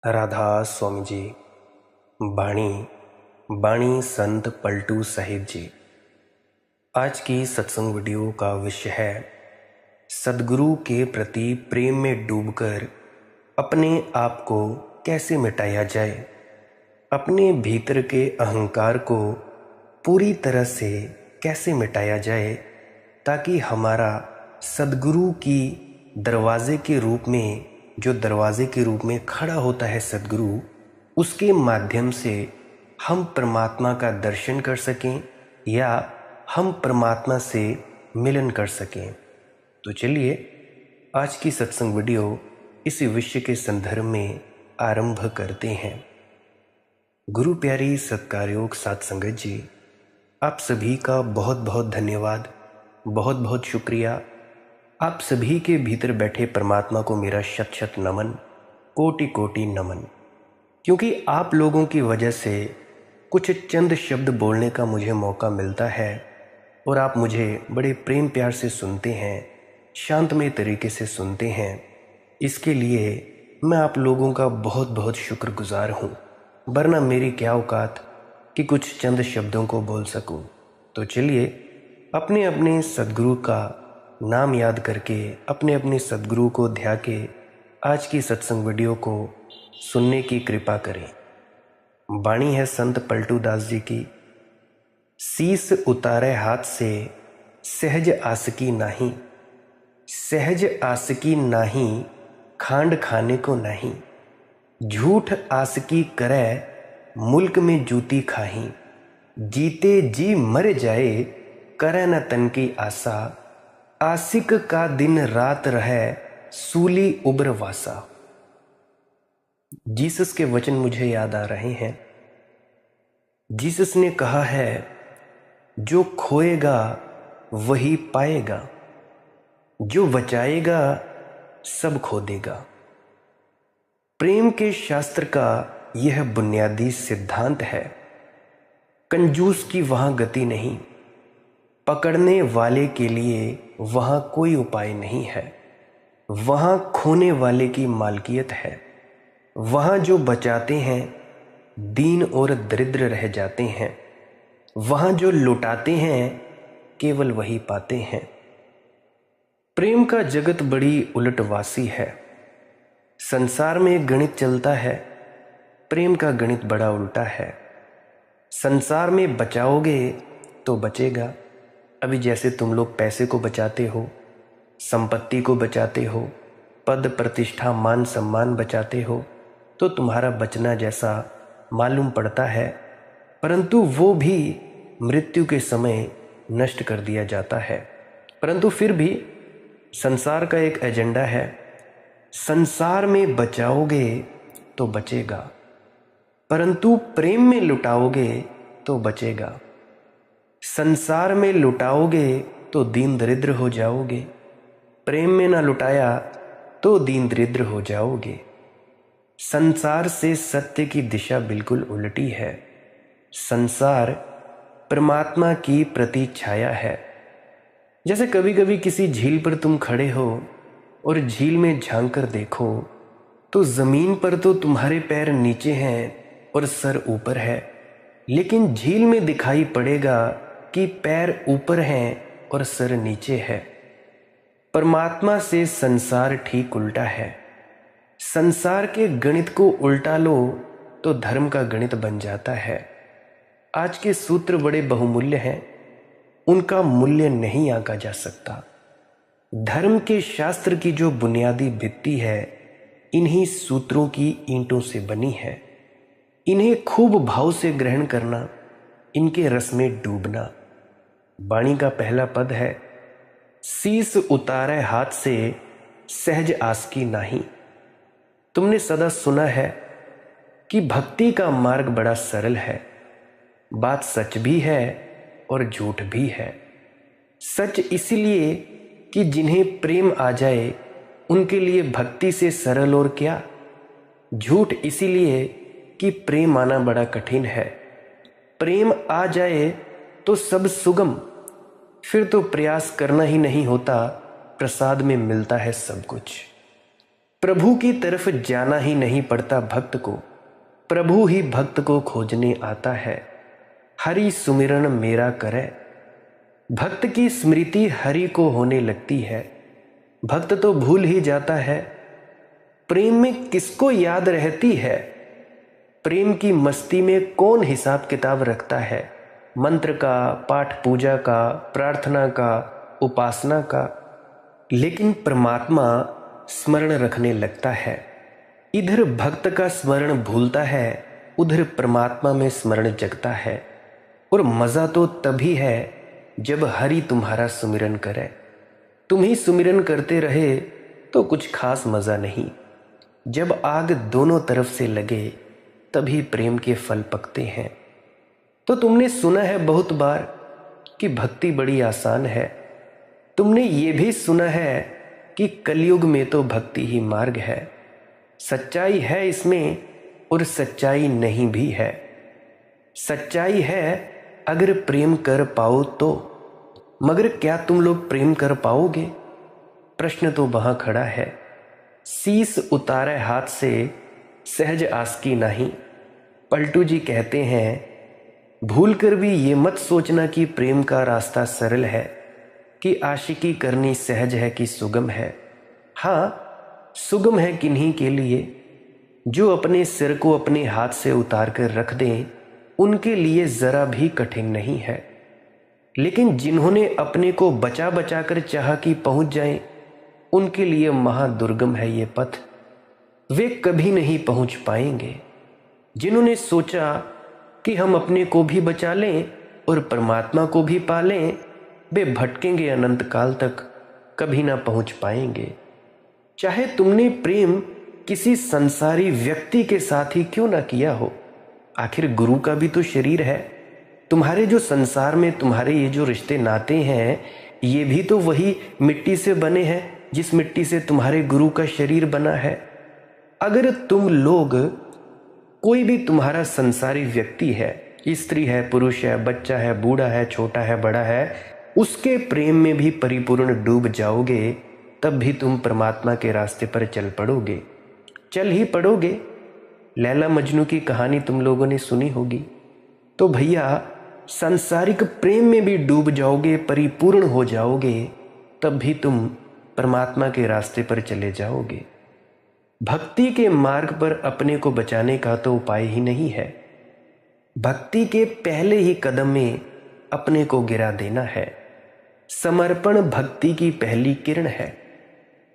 राधा स्वामी जी। बाणी बाणी संत पलटू साहिब जी। आज की सत्संग वीडियो का विषय है सद्गुरु के प्रति प्रेम में डूबकर अपने आप को कैसे मिटाया जाए, अपने भीतर के अहंकार को पूरी तरह से कैसे मिटाया जाए, ताकि हमारा सद्गुरु की दरवाजे के रूप में, जो दरवाजे के रूप में खड़ा होता है सद्गुरु, उसके माध्यम से हम परमात्मा का दर्शन कर सकें या हम परमात्मा से मिलन कर सकें। तो चलिए आज की सत्संग वीडियो इस विषय के संदर्भ में आरंभ करते हैं। गुरु प्यारी सत्कारयोग साध संगत जी, आप सभी का बहुत बहुत धन्यवाद, बहुत बहुत शुक्रिया। आप सभी के भीतर बैठे परमात्मा को मेरा शत शत नमन, कोटि कोटि नमन। क्योंकि आप लोगों की वजह से कुछ चंद शब्द बोलने का मुझे मौका मिलता है और आप मुझे बड़े प्रेम प्यार से सुनते हैं, शांतमय तरीके से सुनते हैं। इसके लिए मैं आप लोगों का बहुत बहुत शुक्रगुजार हूँ, वरना मेरी क्या औकात कि कुछ चंद शब्दों को बोल सकूँ। तो चलिए अपने अपने सद्गुरु का नाम याद करके, अपने अपने सद्गुरु को ध्या के आज की सत्संग वीडियो को सुनने की कृपा करें। बाणी है संत पलटू दास जी की। शीस उतारे हाथ से सहज आसकी नाही, सहज आसकी नाही खांड खाने को नहीं, झूठ आसकी करे मुल्क में जूती खाही, जीते जी मर जाए करे न तन की आशा, आशिक का दिन रात रहे सूली उब्र वासा। जीसस के वचन मुझे याद आ रहे हैं। जीसस ने कहा है, जो खोएगा वही पाएगा, जो बचाएगा सब खो देगा। प्रेम के शास्त्र का यह बुनियादी सिद्धांत है। कंजूस की वहां गति नहीं, पकड़ने वाले के लिए वहां कोई उपाय नहीं है। वहां खोने वाले की मालकियत है। वहां जो बचाते हैं दीन और दरिद्र रह जाते हैं। वहां जो लुटाते हैं केवल वही पाते हैं। प्रेम का जगत बड़ी उलटवासी है। संसार में गणित चलता है, प्रेम का गणित बड़ा उल्टा है। संसार में बचाओगे तो बचेगा। अभी जैसे तुम लोग पैसे को बचाते हो, संपत्ति को बचाते हो, पद प्रतिष्ठा मान सम्मान बचाते हो, तो तुम्हारा बचना जैसा मालूम पड़ता है, परंतु वो भी मृत्यु के समय नष्ट कर दिया जाता है। परंतु फिर भी संसार का एक एजेंडा है, संसार में बचाओगे तो बचेगा, परंतु प्रेम में लुटाओगे तो बचेगा। संसार में लुटाओगे तो दीन दरिद्र हो जाओगे, प्रेम में ना लुटाया तो दीन दरिद्र हो जाओगे। संसार से सत्य की दिशा बिल्कुल उल्टी है। संसार परमात्मा की प्रतिछाया है। जैसे कभी कभी किसी झील पर तुम खड़े हो और झील में झांक कर देखो तो ज़मीन पर तो तुम्हारे पैर नीचे हैं और सर ऊपर है, लेकिन झील में दिखाई पड़ेगा कि पैर ऊपर हैं और सर नीचे है। परमात्मा से संसार ठीक उल्टा है। संसार के गणित को उल्टा लो तो धर्म का गणित बन जाता है। आज के सूत्र बड़े बहुमूल्य हैं, उनका मूल्य नहीं आंका जा सकता। धर्म के शास्त्र की जो बुनियादी भित्ति है, इन्हीं सूत्रों की ईंटों से बनी है। इन्हें खूब भाव से ग्रहण करना, इनके रस में डूबना। बाणी का पहला पद है, शीस उतारे हाथ से सहज आसकी नाही। तुमने सदा सुना है कि भक्ति का मार्ग बड़ा सरल है। बात सच भी है और झूठ भी है। सच इसलिए कि जिन्हें प्रेम आ जाए उनके लिए भक्ति से सरल और क्या। झूठ इसीलिए कि प्रेम आना बड़ा कठिन है। प्रेम आ जाए तो सब सुगम, फिर तो प्रयास करना ही नहीं होता, प्रसाद में मिलता है सब कुछ। प्रभु की तरफ जाना ही नहीं पड़ता भक्त को, प्रभु ही भक्त को खोजने आता है। हरि सुमिरन मेरा करे। भक्त की स्मृति हरि को होने लगती है। भक्त तो भूल ही जाता है प्रेम में किसको याद रहती है। प्रेम की मस्ती में कौन हिसाब किताब रखता है, मंत्र का, पाठ पूजा का, प्रार्थना का, उपासना का। लेकिन परमात्मा स्मरण रखने लगता है। इधर भक्त का स्मरण भूलता है, उधर परमात्मा में स्मरण जगता है। और मज़ा तो तभी है जब हरि तुम्हारा सुमिरन करे। तुम ही सुमिरन करते रहे तो कुछ खास मज़ा नहीं। जब आग दोनों तरफ से लगे तभी प्रेम के फल पकते हैं। तो तुमने सुना है बहुत बार कि भक्ति बड़ी आसान है। तुमने ये भी सुना है कि कलयुग में तो भक्ति ही मार्ग है। सच्चाई है इसमें और सच्चाई नहीं भी है। सच्चाई है अगर प्रेम कर पाओ तो, मगर क्या तुम लोग प्रेम कर पाओगे? प्रश्न तो वहां खड़ा है। शीस उतारे हाथ से सहज आसकी नहीं। पलटू जी कहते हैं, भूल कर भी ये मत सोचना कि प्रेम का रास्ता सरल है, कि आशिकी करनी सहज है कि सुगम है। हाँ, सुगम है किन्हीं के लिए जो अपने सिर को अपने हाथ से उतार कर रख दें, उनके लिए ज़रा भी कठिन नहीं है। लेकिन जिन्होंने अपने को बचा बचा कर चाहा कि पहुंच जाएं, उनके लिए महादुर्गम है ये पथ। वे कभी नहीं पहुंच पाएंगे। जिन्होंने सोचा कि हम अपने को भी बचा लें और परमात्मा को भी पालें, वे भटकेंगे अनंत काल तक, कभी ना पहुंच पाएंगे। चाहे तुमने प्रेम किसी संसारी व्यक्ति के साथ ही क्यों ना किया हो, आखिर गुरु का भी तो शरीर है। तुम्हारे जो संसार में तुम्हारे ये जो रिश्ते नाते हैं, ये भी तो वही मिट्टी से बने हैं जिस मिट्टी से तुम्हारे गुरु का शरीर बना है। अगर तुम लोग, कोई भी तुम्हारा संसारी व्यक्ति है, स्त्री है, पुरुष है, बच्चा है, बूढ़ा है, छोटा है, बड़ा है, उसके प्रेम में भी परिपूर्ण डूब जाओगे, तब भी तुम परमात्मा के रास्ते पर चल पड़ोगे। चल ही पड़ोगे। लैला मजनू की कहानी तुम लोगों ने सुनी होगी। तो भैया, सांसारिक प्रेम में भी डूब जाओगे, परिपूर्ण हो जाओगे, तब भी तुम परमात्मा के रास्ते पर चले जाओगे। भक्ति के मार्ग पर अपने को बचाने का तो उपाय ही नहीं है। भक्ति के पहले ही कदम में अपने को गिरा देना है। समर्पण भक्ति की पहली किरण है।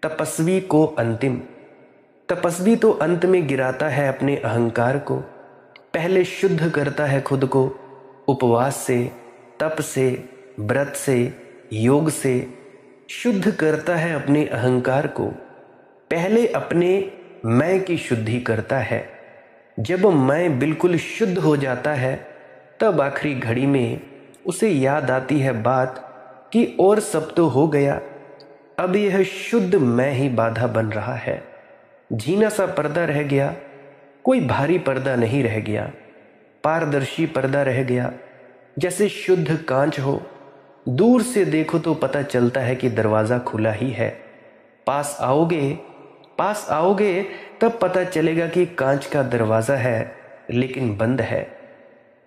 तपस्वी को अंतिम। तपस्वी तो अंत में गिराता है अपने अहंकार को। पहले शुद्ध करता है खुद को, उपवास से, तप से, व्रत से, योग से शुद्ध करता है अपने अहंकार को। पहले अपने मैं की शुद्धि करता है। जब मैं बिल्कुल शुद्ध हो जाता है, तब आखिरी घड़ी में उसे याद आती है बात कि और सब तो हो गया, अब यह शुद्ध मैं ही बाधा बन रहा है। झीना सा पर्दा रह गया, कोई भारी पर्दा नहीं रह गया, पारदर्शी पर्दा रह गया। जैसे शुद्ध कांच हो, दूर से देखो तो पता चलता है कि दरवाज़ा खुला ही है। पास आओगे तब पता चलेगा कि कांच का दरवाज़ा है लेकिन बंद है।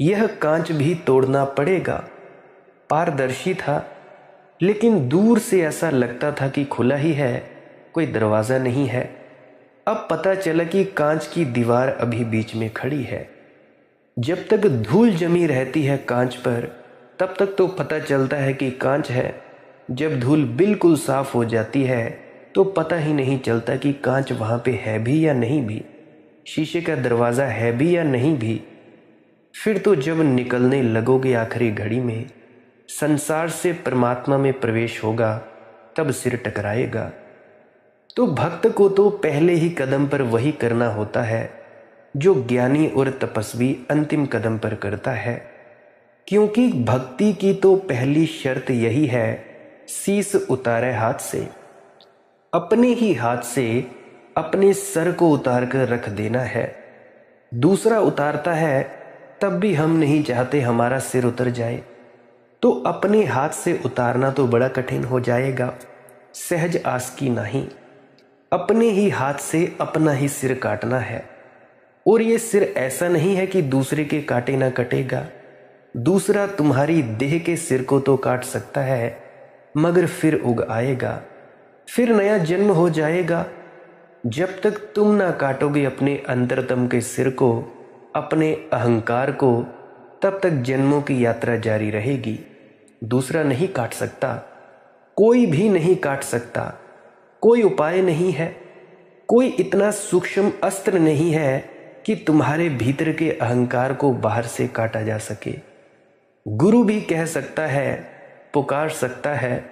यह कांच भी तोड़ना पड़ेगा। पारदर्शी था लेकिन दूर से ऐसा लगता था कि खुला ही है, कोई दरवाज़ा नहीं है। अब पता चला कि कांच की दीवार अभी बीच में खड़ी है। जब तक धूल जमी रहती है कांच पर, तब तक तो पता चलता है कि कांच है। जब धूल बिल्कुल साफ हो जाती है तो पता ही नहीं चलता कि कांच वहाँ पे है भी या नहीं भी, शीशे का दरवाज़ा है भी या नहीं भी। फिर तो जब निकलने लगोगे आखिरी घड़ी में, संसार से परमात्मा में प्रवेश होगा, तब सिर टकराएगा। तो भक्त को तो पहले ही कदम पर वही करना होता है जो ज्ञानी और तपस्वी अंतिम कदम पर करता है। क्योंकि भक्ति की तो पहली शर्त यही है, शीस उतारे हाथ से। अपने ही हाथ से अपने सर को उतार कर रख देना है। दूसरा उतारता है तब भी हम नहीं चाहते हमारा सिर उतर जाए, तो अपने हाथ से उतारना तो बड़ा कठिन हो जाएगा। सहज आसकी नहीं। अपने ही हाथ से अपना ही सिर काटना है। और ये सिर ऐसा नहीं है कि दूसरे के काटे ना कटेगा। दूसरा तुम्हारी देह के सिर को तो काट सकता है, मगर फिर उग आएगा, फिर नया जन्म हो जाएगा। जब तक तुम ना काटोगे अपने अंतरतम के सिर को, अपने अहंकार को, तब तक जन्मों की यात्रा जारी रहेगी। दूसरा नहीं काट सकता, कोई भी नहीं काट सकता। कोई उपाय नहीं है, कोई इतना सूक्ष्म अस्त्र नहीं है कि तुम्हारे भीतर के अहंकार को बाहर से काटा जा सके। गुरु भी कह सकता है, पुकार सकता है,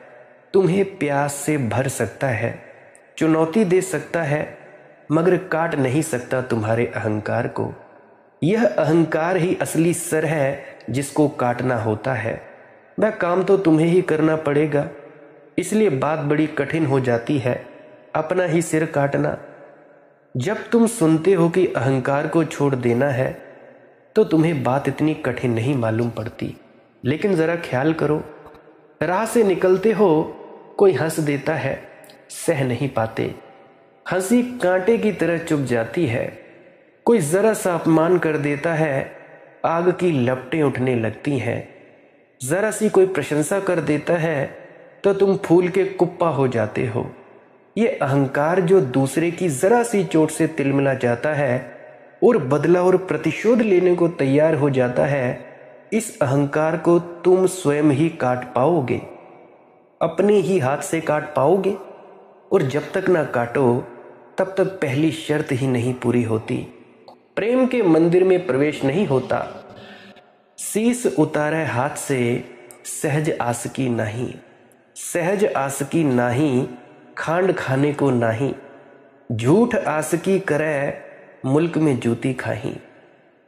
तुम्हें प्यास से भर सकता है, चुनौती दे सकता है, मगर काट नहीं सकता तुम्हारे अहंकार को। यह अहंकार ही असली सर है जिसको काटना होता है। वह काम तो तुम्हें ही करना पड़ेगा। इसलिए बात बड़ी कठिन हो जाती है, अपना ही सिर काटना। जब तुम सुनते हो कि अहंकार को छोड़ देना है, तो तुम्हें बात इतनी कठिन नहीं मालूम पड़ती। लेकिन ज़रा ख्याल करो, राह से निकलते हो, कोई हंस देता है, सह नहीं पाते। हंसी कांटे की तरह चुभ जाती है। कोई ज़रा सा अपमान कर देता है, आग की लपटें उठने लगती हैं। ज़रा सी कोई प्रशंसा कर देता है तो तुम फूल के कुप्पा हो जाते हो। ये अहंकार जो दूसरे की ज़रा सी चोट से तिलमिला जाता है और बदला और प्रतिशोध लेने को तैयार हो जाता है, इस अहंकार को तुम स्वयं ही काट पाओगे, अपने ही हाथ से काट पाओगे। और जब तक ना काटो, तब तक पहली शर्त ही नहीं पूरी होती। प्रेम के मंदिर में प्रवेश नहीं होता। शीश उतारे हाथ से सहज आसकी नहीं, सहज आसकी नाही, खांड खाने को नाही, झूठ आसकी करे मुल्क में जूती खाही।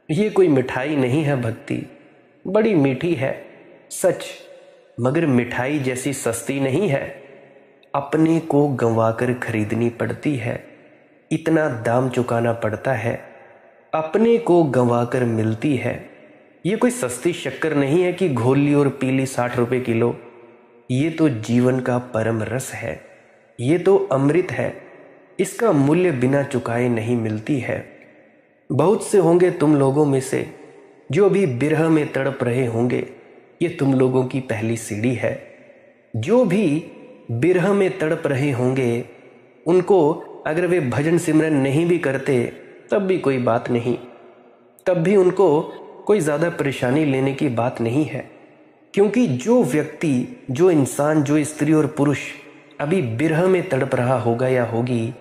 ये कोई मिठाई नहीं है भक्ति, बड़ी मीठी है सच, मगर मिठाई जैसी सस्ती नहीं है। अपने को गंवाकर खरीदनी पड़ती है, इतना दाम चुकाना पड़ता है। अपने को गंवाकर मिलती है। ये कोई सस्ती शक्कर नहीं है कि घोल ली और पी ली 60 रुपये किलो। ये तो जीवन का परम रस है, ये तो अमृत है। इसका मूल्य बिना चुकाए नहीं मिलती है। बहुत से होंगे तुम लोगों में से जो अभी बिरह में तड़प रहे होंगे। ये तुम लोगों की पहली सीढ़ी है। जो भी बिरह में तड़प रहे होंगे, उनको अगर वे भजन सिमरन नहीं भी करते तब भी कोई बात नहीं, तब भी उनको कोई ज़्यादा परेशानी लेने की बात नहीं है। क्योंकि जो व्यक्ति, जो इंसान, जो स्त्री और पुरुष अभी बिरह में तड़प रहा होगा या होगी,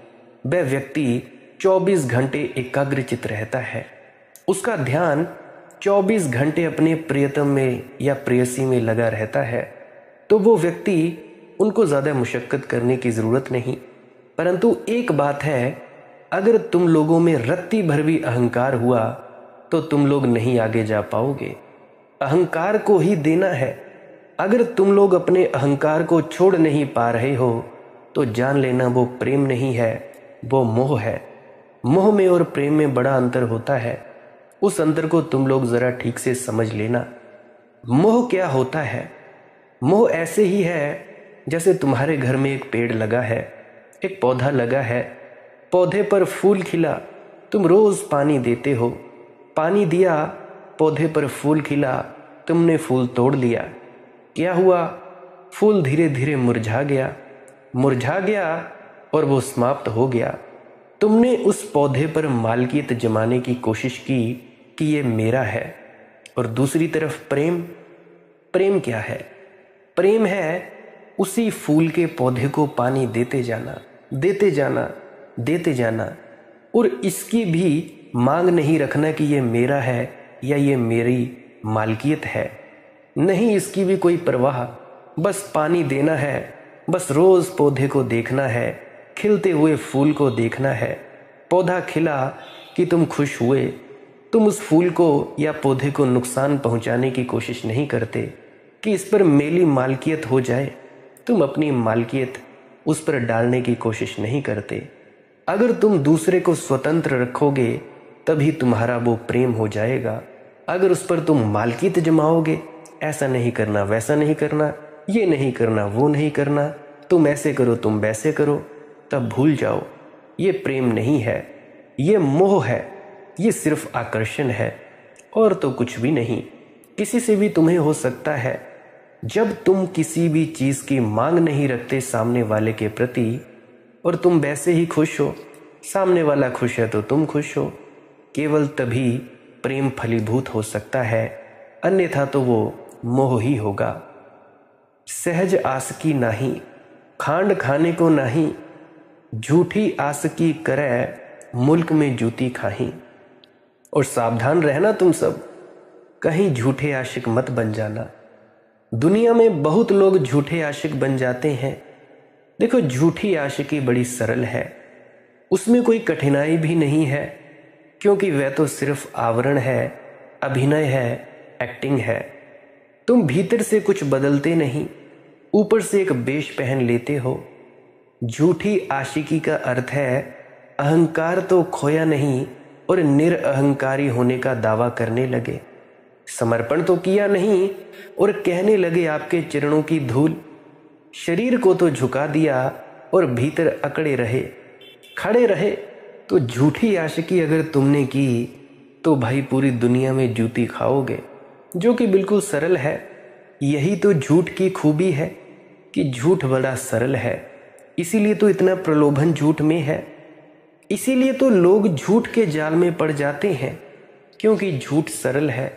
वह व्यक्ति 24 घंटे एकाग्रचित रहता है। उसका ध्यान 24 घंटे अपने प्रियतम में या प्रेयसी में लगा रहता है। तो वो व्यक्ति, उनको ज़्यादा मुशक्कत करने की ज़रूरत नहीं। परंतु एक बात है, अगर तुम लोगों में रत्ती भर भी अहंकार हुआ तो तुम लोग नहीं आगे जा पाओगे। अहंकार को ही देना है। अगर तुम लोग अपने अहंकार को छोड़ नहीं पा रहे हो तो जान लेना वो प्रेम नहीं है, वो मोह है। मोह में और प्रेम में बड़ा अंतर होता है। उस अंतर को तुम लोग ज़रा ठीक से समझ लेना। मोह क्या होता है? मोह ऐसे ही है जैसे तुम्हारे घर में एक पेड़ लगा है, एक पौधा लगा है, पौधे पर फूल खिला, तुम रोज़ पानी देते हो, पानी दिया, पौधे पर फूल खिला, तुमने फूल तोड़ लिया। क्या हुआ? फूल धीरे धीरे मुरझा गया, मुरझा गया और वो समाप्त हो गया। तुमने उस पौधे पर मालकियत जमाने की कोशिश की कि ये मेरा है। और दूसरी तरफ प्रेम, प्रेम क्या है? प्रेम है उसी फूल के पौधे को पानी देते जाना, देते जाना, देते जाना, और इसकी भी मांग नहीं रखना कि ये मेरा है या ये मेरी मालकियत है। नहीं, इसकी भी कोई परवाह, बस पानी देना है, बस रोज़ पौधे को देखना है, खिलते हुए फूल को देखना है। पौधा खिला कि तुम खुश हुए, तुम उस फूल को या पौधे को नुकसान पहुंचाने की कोशिश नहीं करते कि इस पर मेरी मालकियत हो जाए। तुम अपनी मालकियत उस पर डालने की कोशिश नहीं करते। अगर तुम दूसरे को स्वतंत्र रखोगे तभी तुम्हारा वो प्रेम हो जाएगा। अगर उस पर तुम मालकियत जमाओगे, ऐसा नहीं करना, वैसा नहीं करना, ये नहीं करना, वो नहीं करना, तुम ऐसे करो, तुम वैसे करो, तब भूल जाओ ये प्रेम नहीं है, ये मोह है, ये सिर्फ आकर्षण है और तो कुछ भी नहीं। किसी से भी तुम्हें हो सकता है। जब तुम किसी भी चीज़ की मांग नहीं रखते सामने वाले के प्रति और तुम वैसे ही खुश हो, सामने वाला खुश है तो तुम खुश हो, केवल तभी प्रेम फलीभूत हो सकता है, अन्यथा तो वो मोह ही होगा। सहज आसकी नाही, खांड खाने को नहीं, झूठी आसकी करे, मुल्क में जूती खाही। और सावधान रहना तुम सब, कहीं झूठे आशिक मत बन जाना। दुनिया में बहुत लोग झूठे आशिक बन जाते हैं। देखो, झूठी आशिकी बड़ी सरल है, उसमें कोई कठिनाई भी नहीं है, क्योंकि वह तो सिर्फ आवरण है, अभिनय है, एक्टिंग है। तुम भीतर से कुछ बदलते नहीं, ऊपर से एक वेश पहन लेते हो। झूठी आशिकी का अर्थ है अहंकार तो खोया नहीं और निरअहंकारी होने का दावा करने लगे। समर्पण तो किया नहीं और कहने लगे आपके चरणों की धूल। शरीर को तो झुका दिया और भीतर अकड़े रहे, खड़े रहे। तो झूठी आशिकी अगर तुमने की तो भाई पूरी दुनिया में जूती खाओगे, जो कि बिल्कुल सरल है। यही तो झूठ की खूबी है कि झूठ बड़ा सरल है, इसीलिए तो इतना प्रलोभन झूठ में है। इसीलिए तो लोग झूठ के जाल में पड़ जाते हैं, क्योंकि झूठ सरल है।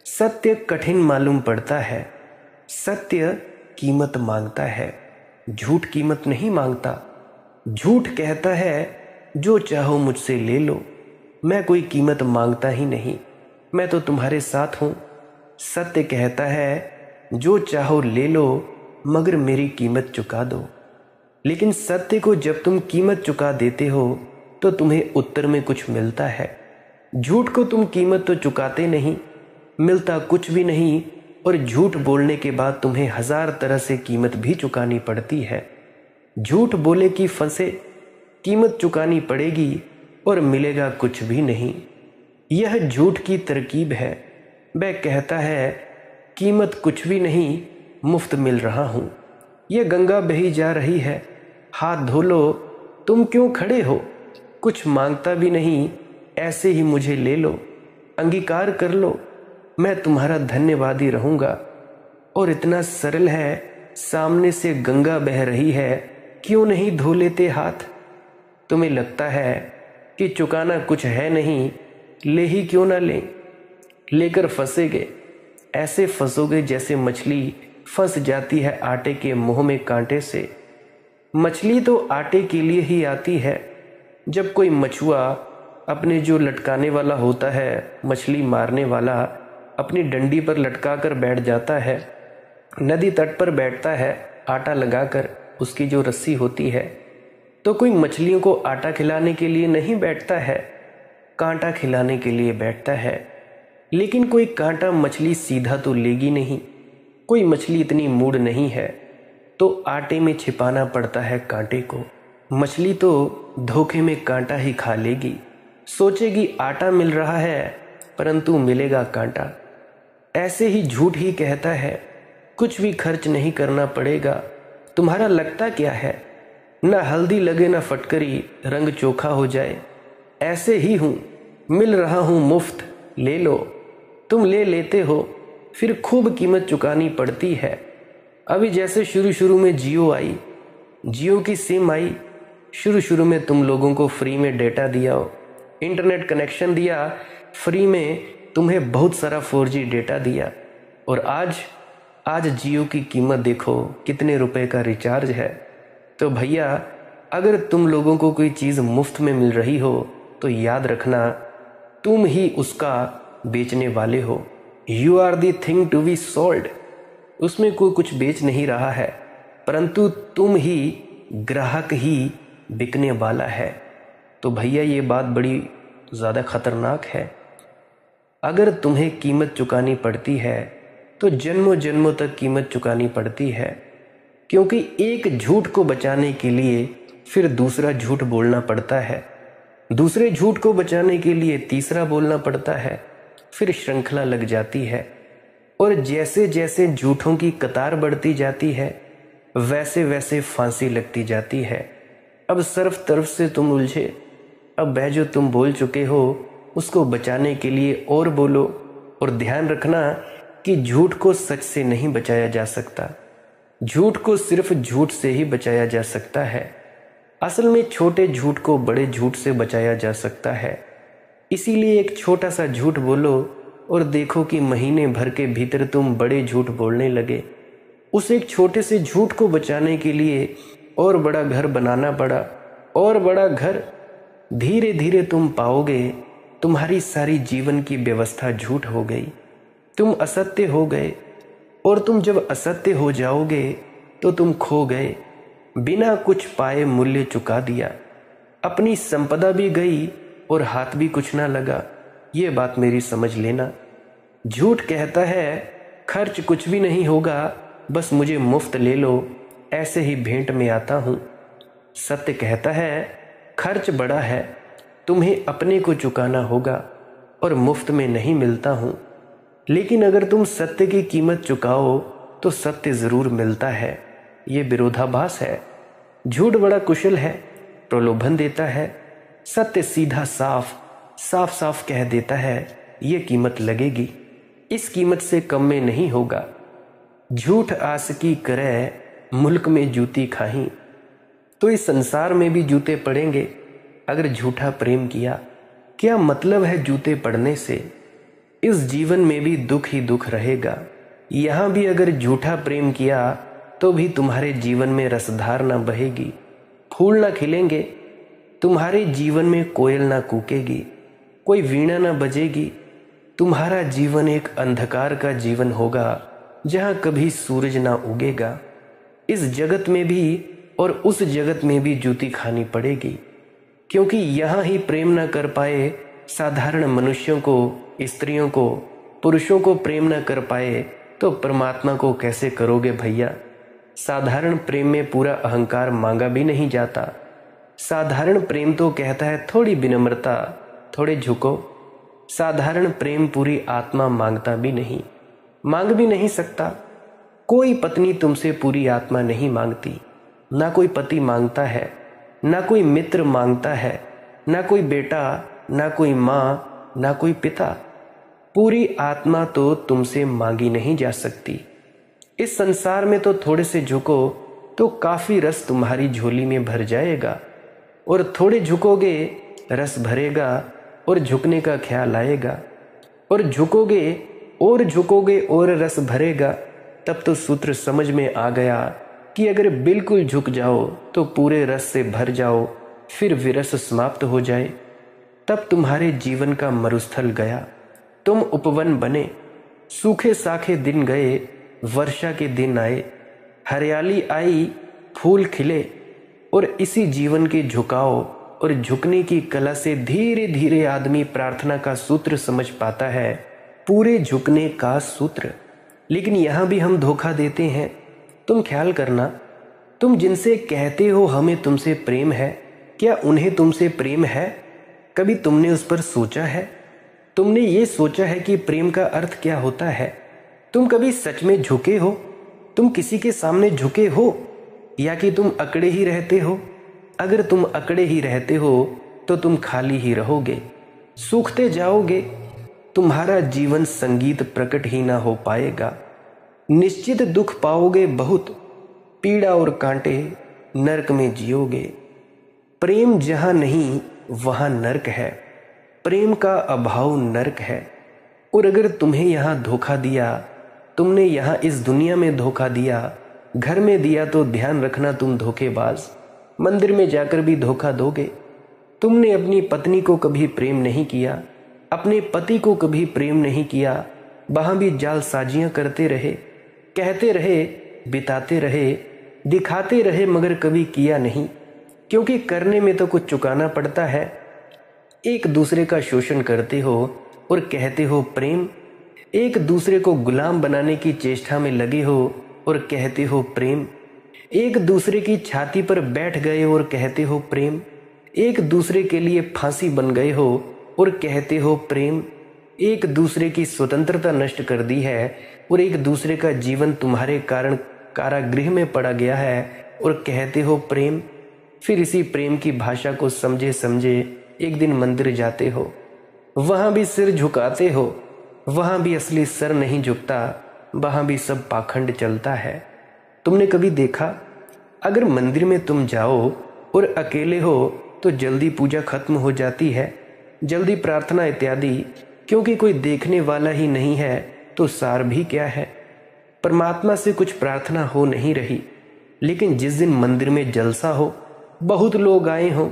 सत्य कठिन मालूम पड़ता है, सत्य कीमत मांगता है, झूठ कीमत नहीं मांगता। झूठ कहता है जो चाहो मुझसे ले लो, मैं कोई कीमत मांगता ही नहीं, मैं तो तुम्हारे साथ हूँ। सत्य कहता है जो चाहो ले लो, मगर मेरी कीमत चुका दो। लेकिन सत्य को जब तुम कीमत चुका देते हो तो तुम्हें उत्तर में कुछ मिलता है। झूठ को तुम कीमत तो चुकाते नहीं, मिलता कुछ भी नहीं, और झूठ बोलने के बाद तुम्हें 1000 तरह से कीमत भी चुकानी पड़ती है। झूठ बोले कि फंसे, कीमत चुकानी पड़ेगी और मिलेगा कुछ भी नहीं। यह झूठ की तरकीब है। वह कहता है कीमत कुछ भी नहीं, मुफ्त मिल रहा हूँ। यह गंगा बही जा रही है, हाथ धो लो, तुम क्यों खड़े हो? कुछ मांगता भी नहीं, ऐसे ही मुझे ले लो, अंगीकार कर लो, मैं तुम्हारा धन्यवादी रहूँगा। और इतना सरल है, सामने से गंगा बह रही है, क्यों नहीं धो लेते हाथ? तुम्हें लगता है कि चुकाना कुछ है नहीं, ले ही क्यों ना लें? लेकर फंसेगे, ऐसे फंसोगे जैसे मछली फंस जाती है आटे के मुंह में कांटे से। मछली तो आटे के लिए ही आती है। जब कोई मछुआ अपने जो लटकाने वाला होता है, मछली मारने वाला, अपनी डंडी पर लटका कर बैठ जाता है, नदी तट पर बैठता है आटा लगाकर, उसकी जो रस्सी होती है, तो कोई मछलियों को आटा खिलाने के लिए नहीं बैठता है, कांटा खिलाने के लिए बैठता है। लेकिन कोई कांटा मछली सीधा तो लेगी नहीं, कोई मछली इतनी मूड नहीं है, तो आटे में छिपाना पड़ता है कांटे को। मछली तो धोखे में कांटा ही खा लेगी, सोचेगी आटा मिल रहा है, परंतु मिलेगा कांटा। ऐसे ही झूठ ही कहता है कुछ भी खर्च नहीं करना पड़ेगा, तुम्हारा लगता क्या है, ना हल्दी लगे ना फटकरी, रंग चोखा हो जाए। ऐसे ही हूँ, मिल रहा हूँ मुफ्त, ले लो। तुम ले लेते हो, फिर खूब कीमत चुकानी पड़ती है। अभी जैसे शुरू में जियो आई, जियो की सिम आई, शुरू में तुम लोगों को फ्री में डेटा दिया, इंटरनेट कनेक्शन दिया, फ्री में तुम्हें बहुत सारा 4G डेटा दिया, और आज जियो की कीमत देखो कितने रुपए का रिचार्ज है। तो भैया, अगर तुम लोगों को कोई चीज़ मुफ्त में मिल रही हो तो याद रखना तुम ही उसका बेचने वाले हो। You are the thing to be sold. उसमें कोई कुछ बेच नहीं रहा है, परंतु तुम ही ग्राहक ही बिकने वाला है। तो भैया, ये बात बड़ी ज़्यादा खतरनाक है। अगर तुम्हें कीमत चुकानी पड़ती है तो जन्मों जन्मों तक कीमत चुकानी पड़ती है, क्योंकि एक झूठ को बचाने के लिए फिर दूसरा झूठ बोलना पड़ता है, दूसरे झूठ को बचाने के लिए तीसरा बोलना पड़ता है, फिर श्रृंखला लग जाती है। और जैसे जैसे झूठों की कतार बढ़ती जाती है, वैसे वैसे फांसी लगती जाती है। अब सर्व तरफ से तुम उलझे। अब वह जो तुम बोल चुके हो उसको बचाने के लिए और बोलो। और ध्यान रखना कि झूठ को सच से नहीं बचाया जा सकता। झूठ को सिर्फ झूठ से ही बचाया जा सकता है। असल में छोटे झूठ को बड़े झूठ से बचाया जा सकता है। इसीलिए एक छोटा सा झूठ बोलो और देखो कि महीने भर के भीतर तुम बड़े झूठ बोलने लगे। उस एक छोटे से झूठ को बचाने के लिए और बड़ा घर बनाना पड़ा, और बड़ा घर। धीरे धीरे तुम पाओगे तुम्हारी सारी जीवन की व्यवस्था झूठ हो गई। तुम असत्य हो गए, और तुम जब असत्य हो जाओगे तो तुम खो गए। बिना कुछ पाए मूल्य चुका दिया। अपनी संपदा भी गई और हाथ भी कुछ ना लगा। ये बात मेरी समझ लेना। झूठ कहता है खर्च कुछ भी नहीं होगा, बस मुझे मुफ्त ले लो, ऐसे ही भेंट में आता हूँ। सत्य कहता है खर्च बड़ा है, तुम्हें अपने को चुकाना होगा और मुफ्त में नहीं मिलता हूँ। लेकिन अगर तुम सत्य की कीमत चुकाओ तो सत्य ज़रूर मिलता है। ये विरोधाभास है। झूठ बड़ा कुशल है, प्रलोभन देता है। सत्य सीधा साफ साफ साफ कह देता है ये कीमत लगेगी, इस कीमत से कम में नहीं होगा। झूठ आसकी करे मुल्क में जूती खाही। तो इस संसार में भी जूते पड़ेंगे अगर झूठा प्रेम किया। क्या मतलब है जूते पड़ने से? इस जीवन में भी दुख ही दुख रहेगा। यहाँ भी अगर झूठा प्रेम किया तो भी तुम्हारे जीवन में रसधार ना बहेगी, फूल ना खिलेंगे, तुम्हारे जीवन में कोयल ना कूकेगी, कोई वीणा ना बजेगी। तुम्हारा जीवन एक अंधकार का जीवन होगा जहाँ कभी सूरज ना उगेगा। इस जगत में भी और उस जगत में भी जूती खानी पड़ेगी, क्योंकि यहाँ ही प्रेम ना कर पाए साधारण मनुष्यों को, स्त्रियों को, पुरुषों को प्रेम ना कर पाए तो परमात्मा को कैसे करोगे भैया? साधारण प्रेम में पूरा अहंकार मांगा भी नहीं जाता। साधारण प्रेम तो कहता है थोड़ी विनम्रता, थोड़े झुको। साधारण प्रेम पूरी आत्मा मांगता भी नहीं, मांग भी नहीं सकता। कोई पत्नी तुमसे पूरी आत्मा नहीं मांगती, ना कोई पति मांगता है, ना कोई मित्र मांगता है, ना कोई बेटा, ना कोई माँ, ना कोई पिता। पूरी आत्मा तो तुमसे मांगी नहीं जा सकती। इस संसार में तो थोड़े से झुको तो काफी रस तुम्हारी झोली में भर जाएगा, और थोड़े झुकोगे रस भरेगा और झुकने का ख्याल आएगा, और झुकोगे और रस भरेगा। तब तो सूत्र समझ में आ गया कि अगर बिल्कुल झुक जाओ तो पूरे रस से भर जाओ, फिर विरस समाप्त हो जाए। तब तुम्हारे जीवन का मरुस्थल गया, तुम उपवन बने। सूखे साखे दिन गए, वर्षा के दिन आए, हरियाली आई, फूल खिले। और इसी जीवन के झुकाव और झुकने की कला से धीरे धीरे आदमी प्रार्थना का सूत्र समझ पाता है, पूरे झुकने का सूत्र। लेकिन यहाँ भी हम धोखा देते हैं। तुम ख्याल करना, तुम जिनसे कहते हो हमें तुमसे प्रेम है, क्या उन्हें तुमसे प्रेम है? कभी तुमने उस पर सोचा है? तुमने ये सोचा है कि प्रेम का अर्थ क्या होता है? तुम कभी सच में झुके हो? तुम किसी के सामने झुके हो, या कि तुम अकड़े ही रहते हो? अगर तुम अकड़े ही रहते हो तो तुम खाली ही रहोगे, सूखते जाओगे। तुम्हारा जीवन संगीत प्रकट ही ना हो पाएगा। निश्चित दुख पाओगे बहुत, पीड़ा और कांटे, नरक में जियोगे। प्रेम जहाँ नहीं वहाँ नरक है। प्रेम का अभाव नरक है। और अगर तुम्हें यहाँ धोखा दिया, तुमने यहाँ इस दुनिया में धोखा दिया, घर में दिया, तो ध्यान रखना तुम धोखेबाज मंदिर में जाकर भी धोखा दोगे। तुमने अपनी पत्नी को कभी प्रेम नहीं किया, अपने पति को कभी प्रेम नहीं किया, वहाँ भी जालसाजियाँ करते रहे, कहते रहे, बिताते रहे, दिखाते रहे, मगर कभी किया नहीं, क्योंकि करने में तो कुछ चुकाना पड़ता है। एक दूसरे का शोषण करते हो और कहते हो प्रेम, एक दूसरे को गुलाम बनाने की चेष्टा में लगे हो और कहते हो प्रेम, एक दूसरे की छाती पर बैठ गए और कहते हो प्रेम, एक दूसरे के लिए फांसी बन गए हो और कहते हो प्रेम, एक दूसरे की स्वतंत्रता नष्ट कर दी है और एक दूसरे का जीवन तुम्हारे कारण कारागृह में पड़ा गया है और कहते हो प्रेम। फिर इसी प्रेम की भाषा को समझे समझे एक दिन मंदिर जाते हो, वहां भी सिर झुकाते हो, वहां भी असली सर नहीं झुकता, वहां भी सब पाखंड चलता है। तुमने कभी देखा, अगर मंदिर में तुम जाओ और अकेले हो तो जल्दी पूजा खत्म हो जाती है, जल्दी प्रार्थना इत्यादि, क्योंकि कोई देखने वाला ही नहीं है तो सार भी क्या है। परमात्मा से कुछ प्रार्थना हो नहीं रही। लेकिन जिस दिन मंदिर में जलसा हो, बहुत लोग आए हों,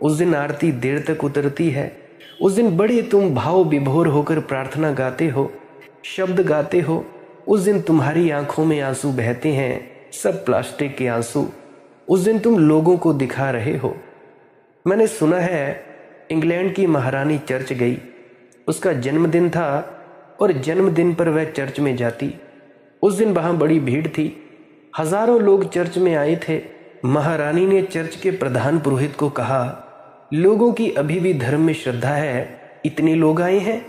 उस दिन आरती देर तक उतरती है। उस दिन बड़े तुम भाव विभोर होकर प्रार्थना गाते हो, शब्द गाते हो। उस दिन तुम्हारी आंखों में आंसू बहते हैं, सब प्लास्टिक के आंसू। उस दिन तुम लोगों को दिखा रहे हो। मैंने सुना है इंग्लैंड की महारानी चर्च गई, उसका जन्मदिन था और जन्मदिन पर वह चर्च में जाती। उस दिन वहां बड़ी भीड़ थी, हजारों लोग चर्च में आए थे। महारानी ने चर्च के प्रधान पुरोहित को कहा, लोगों की अभी भी धर्म में श्रद्धा है, इतने लोग आए हैं।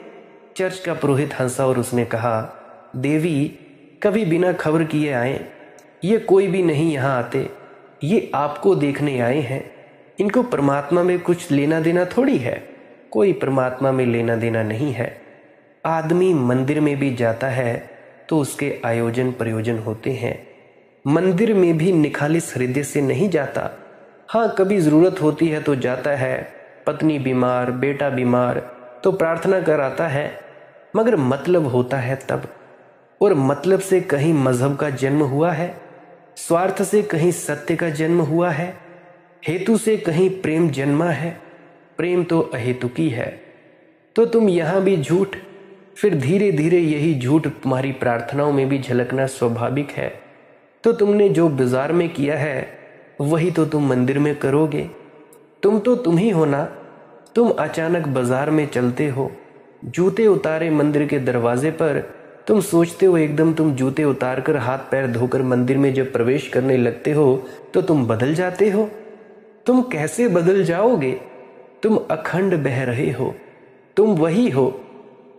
चर्च का पुरोहित हंसा और उसने कहा, देवी कभी बिना खबर किए आए, ये कोई भी नहीं यहाँ आते, ये आपको देखने आए हैं। इनको परमात्मा में कुछ लेना देना थोड़ी है, कोई परमात्मा में लेना देना नहीं है। आदमी मंदिर में भी जाता है तो उसके आयोजन प्रयोजन होते हैं। मंदिर में भी निखालिस हृदय से नहीं जाता। हाँ, कभी ज़रूरत होती है तो जाता है, पत्नी बीमार, बेटा बीमार, तो प्रार्थना कराता है, मगर मतलब होता है तब। और मतलब से कहीं मजहब का जन्म हुआ है, स्वार्थ से कहीं सत्य का जन्म हुआ है, हेतु से कहीं प्रेम जन्मा है। प्रेम तो अहेतुकी है। तो तुम यहाँ भी झूठ, फिर धीरे धीरे यही झूठ तुम्हारी प्रार्थनाओं में भी झलकना स्वाभाविक है। तो तुमने जो बाजार में किया है वही तो तुम मंदिर में करोगे। तुम तो तुम ही हो ना। तुम अचानक बाजार में चलते हो, जूते उतारे मंदिर के दरवाजे पर, तुम सोचते हो एकदम तुम जूते उतार कर हाथ पैर धोकर मंदिर में जब प्रवेश करने लगते हो तो तुम बदल जाते हो। तुम कैसे बदल जाओगे? तुम अखंड बह रहे हो, तुम वही हो।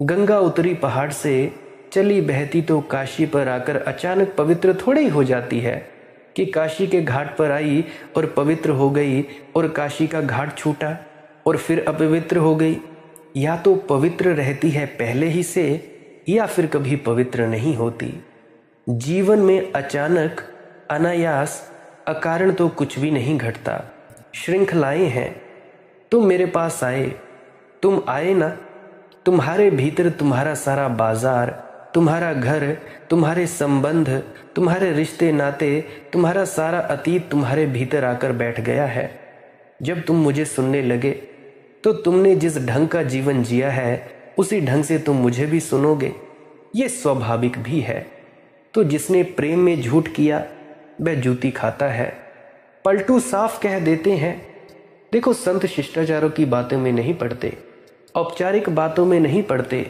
गंगा उतरी पहाड़ से, चली बहती तो काशी पर आकर अचानक पवित्र थोड़ी हो जाती है कि काशी के घाट पर आई और पवित्र हो गई और काशी का घाट छूटा और फिर अपवित्र हो गई। या तो पवित्र रहती है पहले ही से, या फिर कभी पवित्र नहीं होती। जीवन में अचानक, अनायास, अकारण तो कुछ भी नहीं घटता। श्रृंखलाएं हैं। तुम मेरे पास आए, तुम आए ना। तुम्हारे भीतर तुम्हारा सारा बाजार, तुम्हारा घर, तुम्हारे संबंध, तुम्हारे रिश्ते नाते, तुम्हारा सारा अतीत तुम्हारे भीतर आकर बैठ गया है। जब तुम मुझे सुनने लगे तो तुमने जिस ढंग का जीवन जिया है उसी ढंग से तुम मुझे भी सुनोगे। ये स्वाभाविक भी है। तो जिसने प्रेम में झूठ किया वह जूती खाता है। पलटू साफ कह देते हैं। देखो, संत शिष्टाचारों की बातों में नहीं पड़ते, औपचारिक बातों में नहीं पड़ते,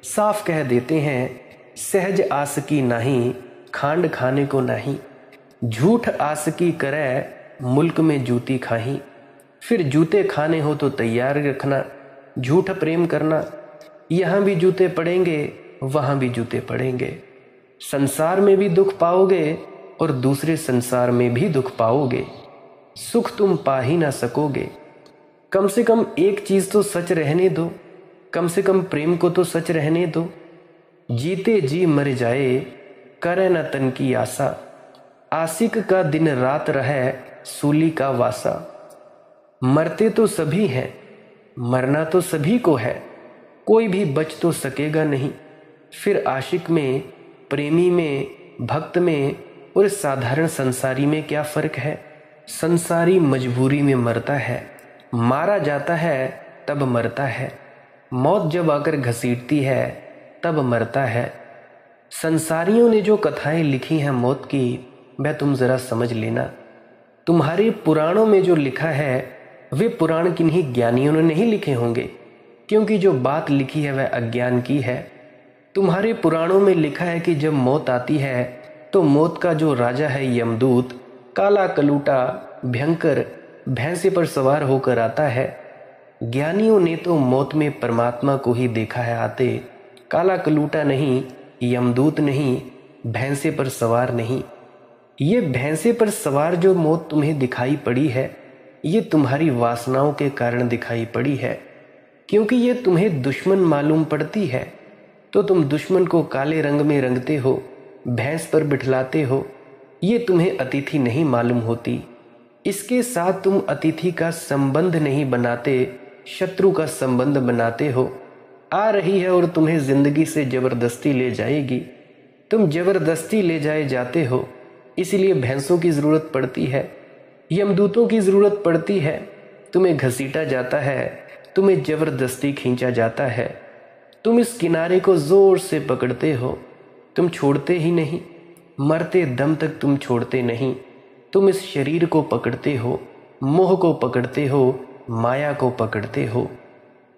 साफ कह देते हैं, सहज आसकी नाही, खांड खाने को नहीं। झूठ आसकी करे, मुल्क में जूती खाही। फिर जूते खाने हो तो तैयार रखना, झूठ प्रेम करना। यहाँ भी जूते पड़ेंगे, वहाँ भी जूते पड़ेंगे। संसार में भी दुख पाओगे और दूसरे संसार में भी दुख पाओगे। सुख तुम पा ही ना सकोगे। कम से कम एक चीज तो सच रहने दो, कम से कम प्रेम को तो सच रहने दो। जीते जी मर जाए, करे न तन की आशा। आशिक का दिन रात रहे, सूली का वासा। मरते तो सभी हैं, मरना तो सभी को है, कोई भी बच तो सकेगा नहीं। फिर आशिक में, प्रेमी में, भक्त में और साधारण संसारी में क्या फर्क है? संसारी मजबूरी में मरता है, मारा जाता है तब मरता है। मौत जब आकर घसीटती है तब मरता है। संसारियों ने जो कथाएं लिखी हैं मौत की, वह तुम जरा समझ लेना। तुम्हारे पुराणों में जो लिखा है वे पुराण किन्हीं ज्ञानियों ने नहीं लिखे होंगे, क्योंकि जो बात लिखी है वह अज्ञान की है। तुम्हारे पुराणों में लिखा है कि जब मौत आती है तो मौत का जो राजा है यमदूत, काला कलूटा, भयंकर, भैंसे पर सवार होकर आता है। ज्ञानियों ने तो मौत में परमात्मा को ही देखा है आते, काला कलूटा नहीं, यमदूत नहीं, भैंसे पर सवार नहीं। ये भैंसे पर सवार जो मौत तुम्हें दिखाई पड़ी है, ये तुम्हारी वासनाओं के कारण दिखाई पड़ी है, क्योंकि ये तुम्हें दुश्मन मालूम पड़ती है तो तुम दुश्मन को काले रंग में रंगते हो, भैंस पर बिठलाते हो। ये तुम्हें अतिथि नहीं मालूम होती। इसके साथ तुम अतिथि का संबंध नहीं बनाते, शत्रु का संबंध बनाते हो। आ रही है और तुम्हें जिंदगी से जबरदस्ती ले जाएगी। तुम जबरदस्ती ले जाए जाते हो, इसीलिए भैंसों की जरूरत पड़ती है, यमदूतों की जरूरत पड़ती है। तुम्हें घसीटा जाता है, तुम्हें जबरदस्ती खींचा जाता है। तुम इस किनारे को जोर से पकड़ते हो, तुम छोड़ते ही नहीं। मरते दम तक तुम छोड़ते नहीं। तुम इस शरीर को पकड़ते हो, मोह को पकड़ते हो, माया को पकड़ते हो।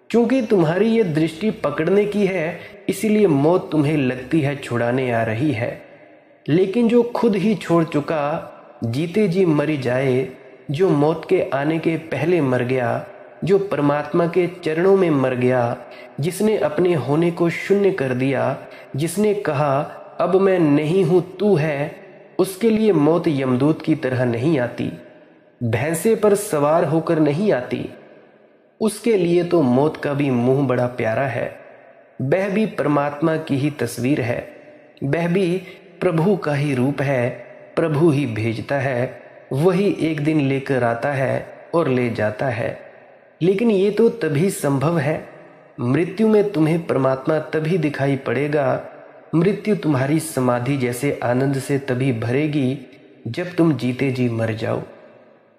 क्योंकि तुम्हारी ये दृष्टि पकड़ने की है, इसीलिए मौत तुम्हें लगती है छुड़ाने आ रही है। लेकिन जो खुद ही छोड़ चुका, जीते जी मरी जाए, जो मौत के आने के पहले मर गया, जो परमात्मा के चरणों में मर गया, जिसने अपने होने को शून्य कर दिया, जिसने कहा अब मैं नहीं हूं तू है, उसके लिए मौत यमदूत की तरह नहीं आती, भैंसे पर सवार होकर नहीं आती। उसके लिए तो मौत का भी मुंह बड़ा प्यारा है। वह भी परमात्मा की ही तस्वीर है, वह भी प्रभु का ही रूप है। प्रभु ही भेजता है, वही एक दिन लेकर आता है और ले जाता है। लेकिन ये तो तभी संभव है, मृत्यु में तुम्हें परमात्मा तभी दिखाई पड़ेगा। मृत्यु तुम्हारी समाधि जैसे आनंद से तभी भरेगी जब तुम जीते जी मर जाओ।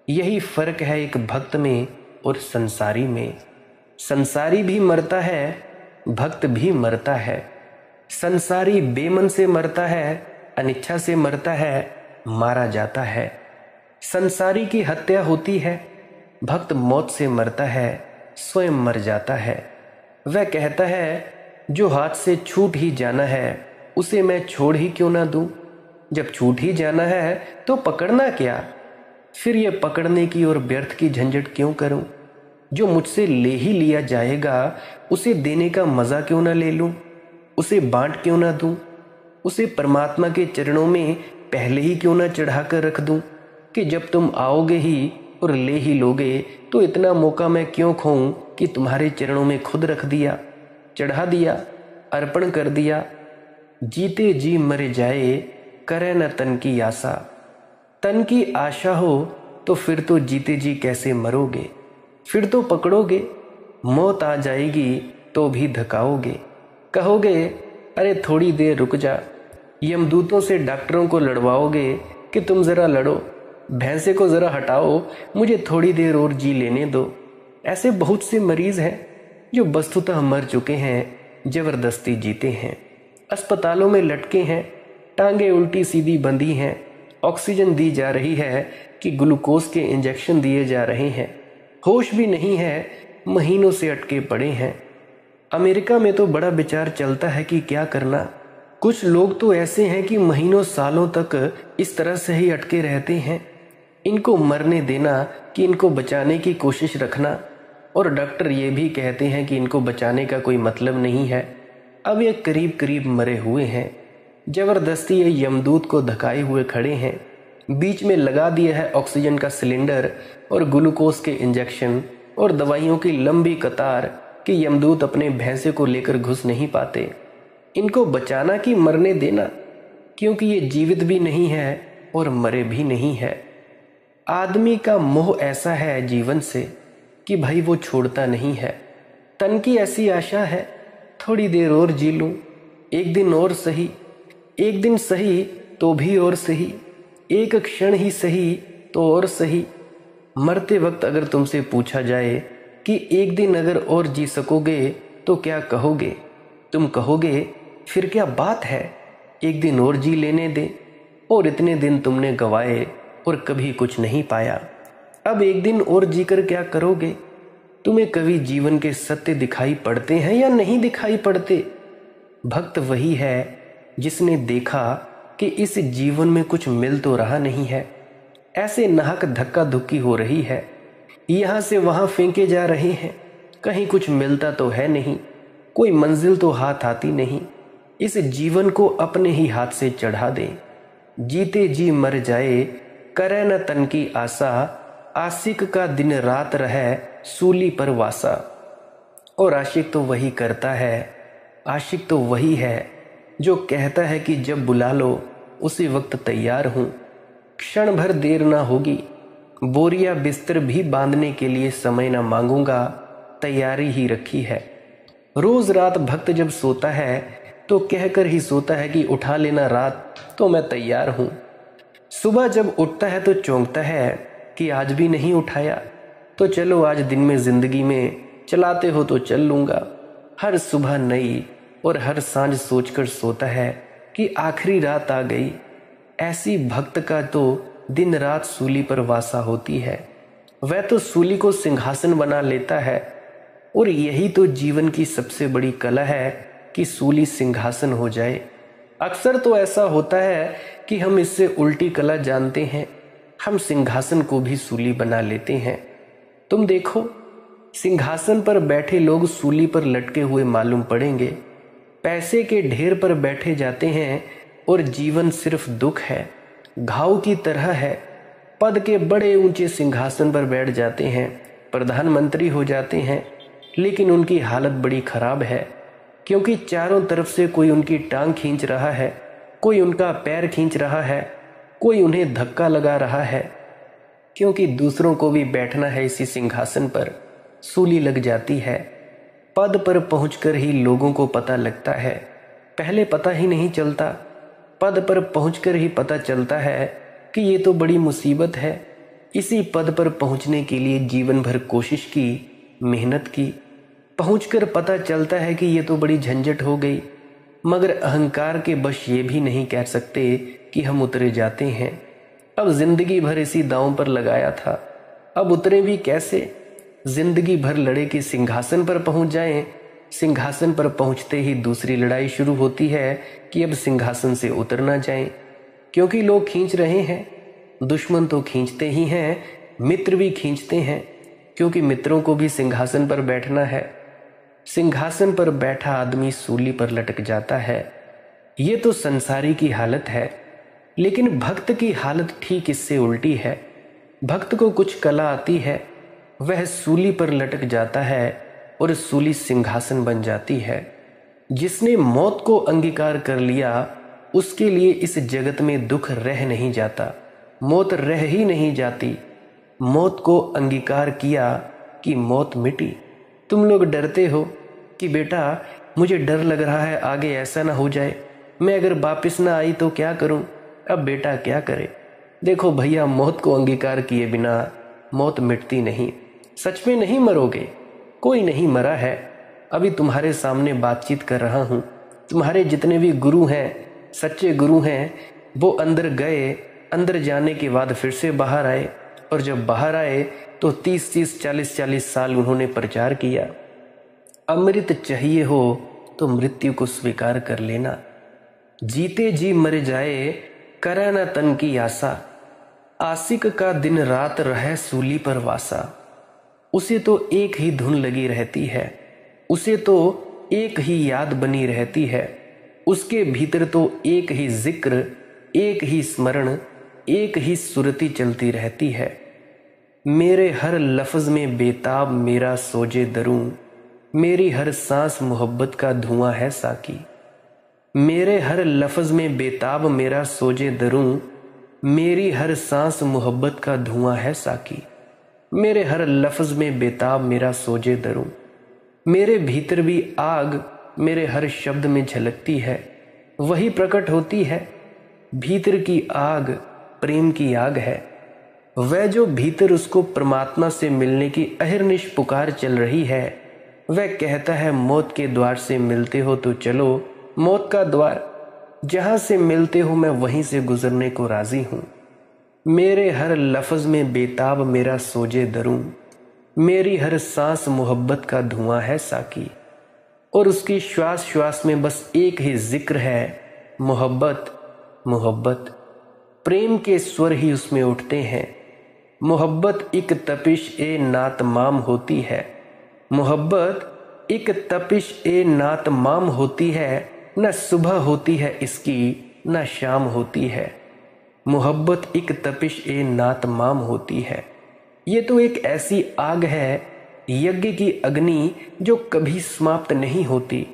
यही फर्क है एक भक्त में और संसारी में। संसारी भी मरता है, भक्त भी मरता है। संसारी बेमन से मरता है, अनिच्छा से मरता है, मारा जाता है। संसारी की हत्या होती है, भक्त मौत से मरता है, स्वयं मर जाता है। वह कहता है जो हाथ से छूट ही जाना है उसे मैं छोड़ ही क्यों ना दूं। जब छूट ही जाना है तो पकड़ना क्या, फिर ये पकड़ने की और व्यर्थ की झंझट क्यों करूं। जो मुझसे ले ही लिया जाएगा उसे देने का मजा क्यों ना ले लूं, उसे बांट क्यों ना दूं, उसे परमात्मा के चरणों में पहले ही क्यों ना चढ़ा कर रख दूं कि जब तुम आओगे ही और ले ही लोगे तो इतना मौका मैं क्यों खोऊं कि तुम्हारे चरणों में खुद रख दिया, चढ़ा दिया, अर्पण कर दिया। जीते जी मर जाए, करे न तन की आशा। तन की आशा हो तो फिर तो जीते जी कैसे मरोगे, फिर तो पकड़ोगे। मौत आ जाएगी तो भी धकाओगे, कहोगे अरे थोड़ी देर रुक जा। यमदूतों से डॉक्टरों को लड़वाओगे कि तुम ज़रा लड़ो, भैंसे को ज़रा हटाओ, मुझे थोड़ी देर और जी लेने दो। ऐसे बहुत से मरीज़ हैं जो वस्तुतः मर चुके हैं, ज़बरदस्ती जीते हैं, अस्पतालों में लटके हैं, टांगे उल्टी सीधी बंधी हैं, ऑक्सीजन दी जा रही है कि ग्लूकोज के इंजेक्शन दिए जा रहे हैं, होश भी नहीं है, महीनों से अटके पड़े हैं। अमेरिका में तो बड़ा विचार चलता है कि क्या करना। कुछ लोग तो ऐसे हैं कि महीनों सालों तक इस तरह से ही अटके रहते हैं। इनको मरने देना कि इनको बचाने की कोशिश रखना, और डॉक्टर ये भी कहते हैं कि इनको बचाने का कोई मतलब नहीं है। अब ये करीब करीब मरे हुए हैं, जबरदस्ती ये यमदूत को धकाए हुए खड़े हैं। बीच में लगा दिया है ऑक्सीजन का सिलेंडर और ग्लूकोज के इंजेक्शन और दवाइयों की लंबी कतार कि यमदूत अपने भैंसे को लेकर घुस नहीं पाते। इनको बचाना कि मरने देना, क्योंकि ये जीवित भी नहीं है और मरे भी नहीं है। आदमी का मोह ऐसा है जीवन से कि भाई वो छोड़ता नहीं है। तन की ऐसी आशा है थोड़ी देर और जी लूं, एक दिन और सही, एक दिन सही तो भी और सही, एक क्षण ही सही तो और सही। मरते वक्त अगर तुमसे पूछा जाए कि एक दिन अगर और जी सकोगे तो क्या कहोगे? तुम कहोगे फिर क्या बात है, एक दिन और जी लेने दे। और इतने दिन तुमने गवाए और कभी कुछ नहीं पाया, अब एक दिन और जीकर क्या करोगे? तुम्हें कभी जीवन के सत्य दिखाई पड़ते हैं या नहीं दिखाई पड़ते? भक्त वही है जिसने देखा कि इस जीवन में कुछ मिल तो रहा नहीं है, ऐसे नाहक धक्का धुक्की हो रही है, यहाँ से वहाँ फेंके जा रहे हैं, कहीं कुछ मिलता तो है नहीं, कोई मंजिल तो हाथ आती नहीं। इस जीवन को अपने ही हाथ से चढ़ा दे, जीते जी मर जाए, करे न तन की आशा। आशिक का दिन रात रहे सूली पर वासा। और आशिक तो वही करता है, आशिक तो वही है जो कहता है कि जब बुला लो उसी वक्त तैयार हूँ, क्षण भर देर ना होगी, बोरिया बिस्तर भी बांधने के लिए समय ना मांगूंगा, तैयारी ही रखी है। रोज रात भक्त जब सोता है तो कहकर ही सोता है कि उठा लेना रात, तो मैं तैयार हूँ। सुबह जब उठता है तो चौंकता है कि आज भी नहीं उठाया, तो चलो आज दिन में जिंदगी में चलाते हो तो चल लूँगा। हर सुबह नई और हर सांझ सोचकर सोता है कि आखिरी रात आ गई। ऐसी भक्त का तो दिन रात सूली पर वासा होती है। वह तो सूली को सिंहासन बना लेता है, और यही तो जीवन की सबसे बड़ी कला है कि सूली सिंहासन हो जाए। अक्सर तो ऐसा होता है कि हम इससे उल्टी कला जानते हैं, हम सिंहासन को भी सूली बना लेते हैं। तुम देखो, सिंहासन पर बैठे लोग सूली पर लटके हुए मालूम पड़ेंगे। पैसे के ढेर पर बैठे जाते हैं और जीवन सिर्फ दुख है, घाव की तरह है। पद के बड़े ऊंचे सिंहासन पर बैठ जाते हैं, प्रधानमंत्री हो जाते हैं, लेकिन उनकी हालत बड़ी खराब है, क्योंकि चारों तरफ से कोई उनकी टांग खींच रहा है, कोई उनका पैर खींच रहा है, कोई उन्हें धक्का लगा रहा है। क्योंकि दूसरों को भी बैठना है इसी सिंहासन पर, सूली लग जाती है। पद पर पहुंचकर ही लोगों को पता लगता है, पहले पता ही नहीं चलता। पद पर पहुंचकर ही पता चलता है कि ये तो बड़ी मुसीबत है। इसी पद पर पहुंचने के लिए जीवन भर कोशिश की, मेहनत की, पहुंचकर पता चलता है कि ये तो बड़ी झंझट हो गई। मगर अहंकार के बश ये भी नहीं कह सकते कि हम उतरे जाते हैं। अब जिंदगी भर इसी दांव पर लगाया था, अब उतरे भी कैसे? जिंदगी भर लड़े कि सिंहासन पर पहुंच जाएं। सिंहासन पर पहुंचते ही दूसरी लड़ाई शुरू होती है कि अब सिंहासन से उतर ना जाएं, क्योंकि लोग खींच रहे हैं। दुश्मन तो खींचते ही हैं, मित्र भी खींचते हैं, क्योंकि मित्रों को भी सिंहासन पर बैठना है। सिंहासन पर बैठा आदमी सूली पर लटक जाता है। ये तो संसारी की हालत है, लेकिन भक्त की हालत ठीक इससे उल्टी है। भक्त को कुछ कला आती है, वह सूली पर लटक जाता है और सूली सिंहासन बन जाती है। जिसने मौत को अंगीकार कर लिया, उसके लिए इस जगत में दुख रह नहीं जाता, मौत रह ही नहीं जाती। मौत को अंगीकार किया कि मौत मिटी। तुम लोग डरते हो कि बेटा मुझे डर लग रहा है, आगे ऐसा ना हो जाए, मैं अगर वापस ना आई तो क्या करूं? अब बेटा क्या करे? देखो भैया, मौत को अंगीकार किए बिना मौत मिटती नहीं। सच में नहीं मरोगे, कोई नहीं मरा है। अभी तुम्हारे सामने बातचीत कर रहा हूँ। तुम्हारे जितने भी गुरु हैं, सच्चे गुरु हैं, वो अंदर गए, अंदर जाने के बाद फिर से बाहर आए, और जब बाहर आए तो 30-30, 40-40 साल उन्होंने प्रचार किया। अमृत चाहिए हो तो मृत्यु को स्वीकार कर लेना, जीते जी मर जाए करा ना तन की आशा। आशिक का दिन रात रहे सूली पर वासा। उसे तो एक ही धुन लगी रहती है, उसे तो एक ही याद बनी रहती है। उसके भीतर तो एक ही जिक्र, एक ही स्मरण, एक ही सुरती चलती रहती है। मेरे हर लफ्ज में बेताब मेरा सोजे दरूं, मेरी हर सांस मोहब्बत का धुआं है साकी। मेरे हर लफ्ज में बेताब मेरा सोजे दरूं, मेरी हर सांस मोहब्बत का धुआं है साकी। मेरे हर लफ्ज में बेताब मेरा सोजे दरूं। मेरे भीतर भी आग मेरे हर शब्द में झलकती है, वही प्रकट होती है। भीतर की आग प्रेम की आग है। वह जो भीतर उसको परमात्मा से मिलने की अहिर्निश पुकार चल रही है, वह कहता है मौत के द्वार से मिलते हो तो चलो, मौत का द्वार जहां से मिलते हो मैं वहीं से गुजरने को राजी हूं। मेरे हर लफ्ज में बेताब मेरा सोजे दरूं, मेरी हर सांस मोहब्बत का धुआं है साकी। और उसकी श्वास श्वास में बस एक ही जिक्र है, मोहब्बत मोहब्बत। प्रेम के स्वर ही उसमें उठते हैं। मोहब्बत एक तपिश ए नातमाम होती है, मोहब्बत एक तपिश ए नातमाम होती है। न सुबह होती है इसकी, न शाम होती है। मोहब्बत एक तपिश ए नातमाम होती है। ये तो एक ऐसी आग है, यज्ञ की अग्नि, जो कभी समाप्त नहीं होती,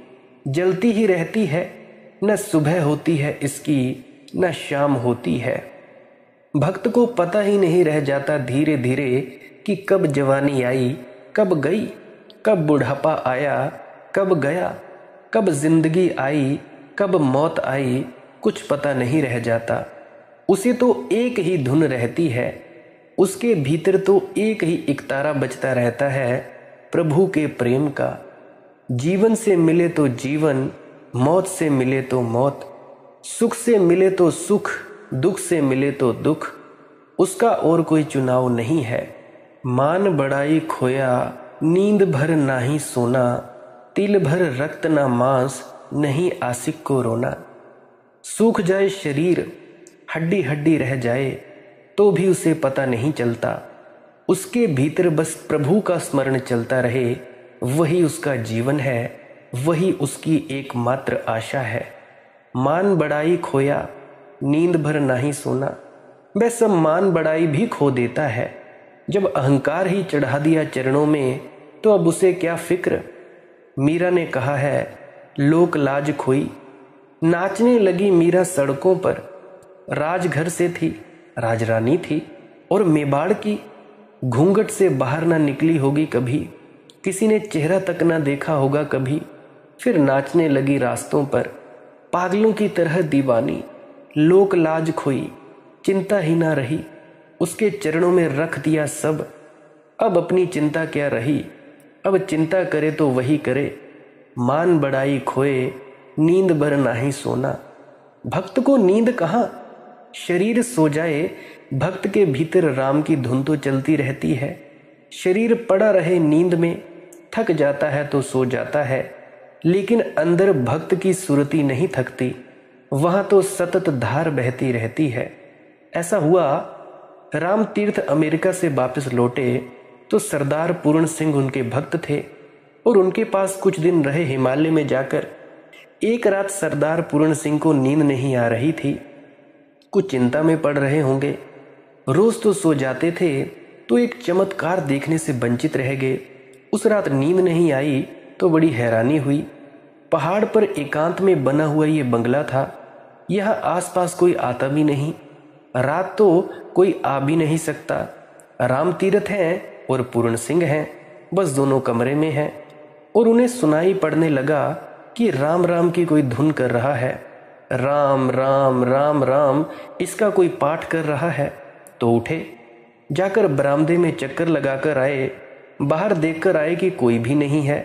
जलती ही रहती है। न सुबह होती है इसकी, न शाम होती है। भक्त को पता ही नहीं रह जाता धीरे धीरे कि कब जवानी आई, कब गई, कब बुढ़ापा आया, कब गया, कब जिंदगी आई, कब मौत आई, कुछ पता नहीं रह जाता। उसे तो एक ही धुन रहती है, उसके भीतर तो एक ही इकतारा बजता रहता है, प्रभु के प्रेम का। जीवन से मिले तो जीवन, मौत से मिले तो मौत, सुख से मिले तो सुख, दुख से मिले तो दुख, उसका और कोई चुनाव नहीं है। मान बढ़ाई खोया, नींद भर नाही सोना, तिल भर रक्त ना मांस, नहीं आशिक को रोना। सूख जाए शरीर, हड्डी हड्डी रह जाए, तो भी उसे पता नहीं चलता। उसके भीतर बस प्रभु का स्मरण चलता रहे, वही उसका जीवन है, वही उसकी एकमात्र आशा है। मान बढ़ाई खोया, नींद भर नाही सोना। वह सब मान बढ़ाई भी खो देता है। जब अहंकार ही चढ़ा दिया चरणों में, तो अब उसे क्या फिक्र। मीरा ने कहा है, लोक लाज खोई। नाचने लगी मीरा सड़कों पर। राजघर से थी, राजरानी थी, और मेवाड़ की। घूंघट से बाहर ना निकली होगी कभी, किसी ने चेहरा तक ना देखा होगा कभी। फिर नाचने लगी रास्तों पर, पागलों की तरह दीवानी। लोक लाज खोई, चिंता ही ना रही, उसके चरणों में रख दिया सब। अब अपनी चिंता क्या रही, अब चिंता करे तो वही करे। मान बढ़ाई खोए, नींद भर नाही सोना। भक्त को नींद कहाँ, शरीर सो जाए, भक्त के भीतर राम की धुन तो चलती रहती है। शरीर पड़ा रहे नींद में, थक जाता है तो सो जाता है, लेकिन अंदर भक्त की सुरती नहीं थकती, वहां तो सतत धार बहती रहती है। ऐसा हुआ, राम तीर्थ अमेरिका से वापस लौटे तो सरदार पूर्ण सिंह उनके भक्त थे और उनके पास कुछ दिन रहे हिमालय में जाकर। एक रात सरदार पूर्ण सिंह को नींद नहीं आ रही थी, कुछ चिंता में पड़ रहे होंगे। रोज तो सो जाते थे, तो एक चमत्कार देखने से वंचित रह गए। उस रात नींद नहीं आई तो बड़ी हैरानी हुई। पहाड़ पर एकांत में बना हुआ ये बंगला था, यहाँ आसपास कोई आता भी नहीं, रात तो कोई आ भी नहीं सकता। राम तीर्थ हैं और पूर्ण सिंह हैं, बस दोनों कमरे में हैं, और उन्हें सुनाई पड़ने लगा कि राम राम की कोई धुन कर रहा है। राम राम राम राम इसका कोई पाठ कर रहा है। तो उठे, जाकर बरामदे में चक्कर लगाकर आए। बाहर देखकर आए कि कोई भी नहीं है,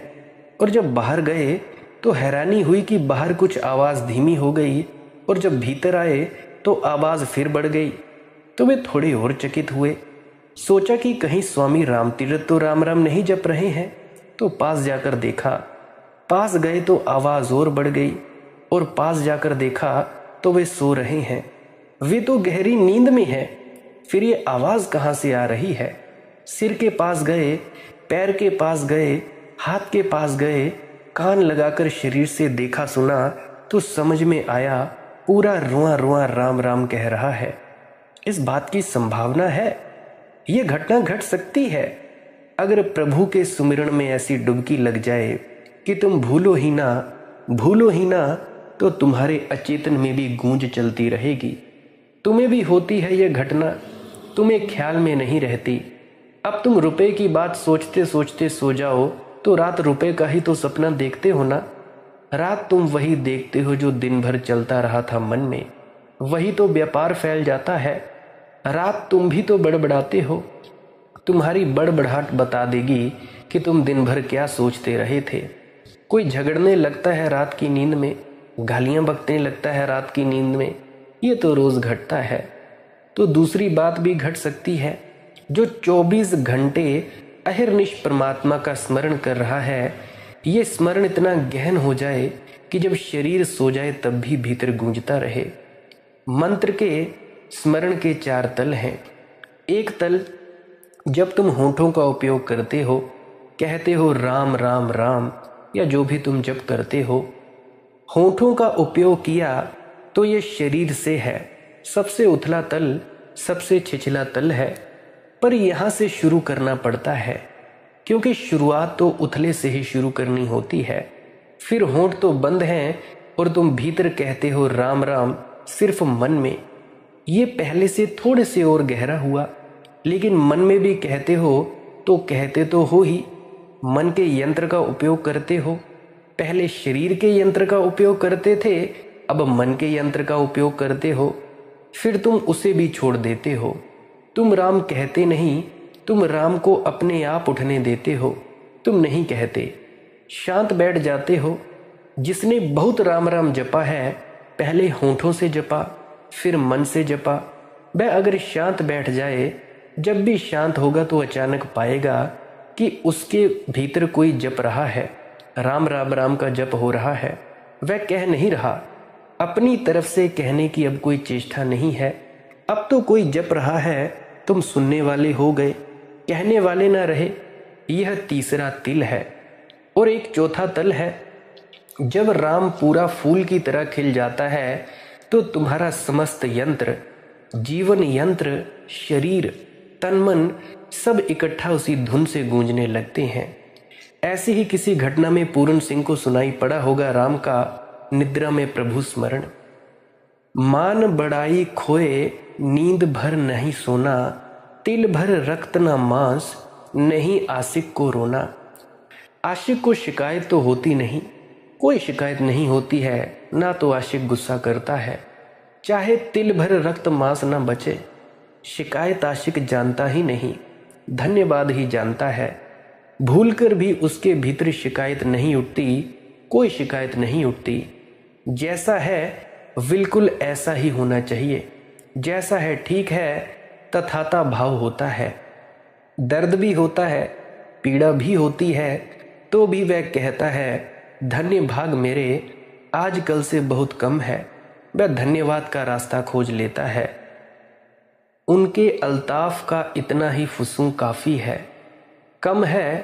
और जब बाहर गए तो हैरानी हुई कि बाहर कुछ आवाज़ धीमी हो गई, और जब भीतर आए तो आवाज़ फिर बढ़ गई। तो वे थोड़े और चकित हुए। सोचा कि कहीं स्वामी राम तीर्थ तो राम राम नहीं जप रहे हैं, तो पास जाकर देखा। पास गए तो आवाज़ और बढ़ गई, और पास जाकर देखा तो वे सो रहे हैं। वे तो गहरी नींद में हैं, फिर ये आवाज़ कहाँ से आ रही है। सिर के पास गए, पैर के पास गए, हाथ के पास गए, कान लगाकर शरीर से देखा सुना तो समझ में आया, पूरा रुआ रुआ राम राम कह रहा है। इस बात की संभावना है, ये घटना घट सकती है, अगर प्रभु के सुमिरन में ऐसी डुबकी लग जाए कि तुम भूलो ही ना, तो तुम्हारे अचेतन में भी गूंज चलती रहेगी। तुम्हें भी होती है यह घटना, तुम्हें ख्याल में नहीं रहती। अब तुम रुपए की बात सोचते सोचते सो जाओ तो रात रुपए का ही तो सपना देखते हो ना। रात तुम वही देखते हो जो दिन भर चलता रहा था मन में, वही तो व्यापार फैल जाता है। रात तुम भी तो बड़बड़ाते हो, तुम्हारी बड़बड़ाहट बता देगी कि तुम दिन भर क्या सोचते रहे थे। कोई झगड़ने लगता है रात की नींद में, गालियां बकने लगता है रात की नींद में, ये तो रोज घटता है। तो दूसरी बात भी घट सकती है, जो 24 घंटे अहिर्निश परमात्मा का स्मरण कर रहा है, ये स्मरण इतना गहन हो जाए कि जब शरीर सो जाए तब भी भीतर गूंजता रहे। मंत्र के स्मरण के 4 तल हैं। एक तल, जब तुम होठों का उपयोग करते हो, कहते हो राम राम राम, या जो भी तुम जप करते हो, होठों का उपयोग किया तो ये शरीर से है। सबसे उथला तल, सबसे छिछला तल है। पर यहाँ से शुरू करना पड़ता है, क्योंकि शुरुआत तो उथले से ही शुरू करनी होती है। फिर होंठ तो बंद हैं और तुम भीतर कहते हो राम राम सिर्फ मन में। ये पहले से थोड़े से और गहरा हुआ, लेकिन मन में भी कहते हो तो कहते तो हो ही। मन के यंत्र का उपयोग करते हो। पहले शरीर के यंत्र का उपयोग करते थे, अब मन के यंत्र का उपयोग करते हो। फिर तुम उसे भी छोड़ देते हो। तुम राम कहते नहीं, तुम राम को अपने आप उठने देते हो। तुम नहीं कहते, शांत बैठ जाते हो। जिसने बहुत राम राम जपा है, पहले होंठों से जपा, फिर मन से जपा, वह अगर शांत बैठ जाए, जब भी शांत होगा तो अचानक पाएगा कि उसके भीतर कोई जप रहा है, राम राम राम का जप हो रहा है। वह कह नहीं रहा, अपनी तरफ से कहने की अब कोई चेष्टा नहीं है। अब तो कोई जप रहा है, तुम सुनने वाले हो गए, कहने वाले ना रहे। यह तीसरा तिल है। और एक चौथा तल है। जब राम पूरा फूल की तरह खिल जाता है तो तुम्हारा समस्त यंत्र, जीवन यंत्र, शरीर, तन मन सब इकट्ठा उसी धुन से गूंजने लगते हैं। ऐसी ही किसी घटना में पूरन सिंह को सुनाई पड़ा होगा राम का निद्रा में प्रभु स्मरण। मान बड़ाई खोए नींद भर नहीं सोना, तिल भर रक्त न मांस नहीं आशिक को रोना। आशिक को शिकायत तो होती नहीं, कोई शिकायत नहीं होती है, ना तो आशिक गुस्सा करता है। चाहे तिल भर रक्त मांस न बचे, शिकायत आशिक जानता ही नहीं, धन्यवाद ही जानता है। भूलकर भी उसके भीतर शिकायत नहीं उठती, कोई शिकायत नहीं उठती। जैसा है बिल्कुल ऐसा ही होना चाहिए, जैसा है ठीक है, तथाता भाव होता है। दर्द भी होता है, पीड़ा भी होती है, तो भी वह कहता है धन्य भाग मेरे, आज कल से बहुत कम है। वह धन्यवाद का रास्ता खोज लेता है। उनके अल्ताफ का इतना ही फुसूं काफ़ी है, कम है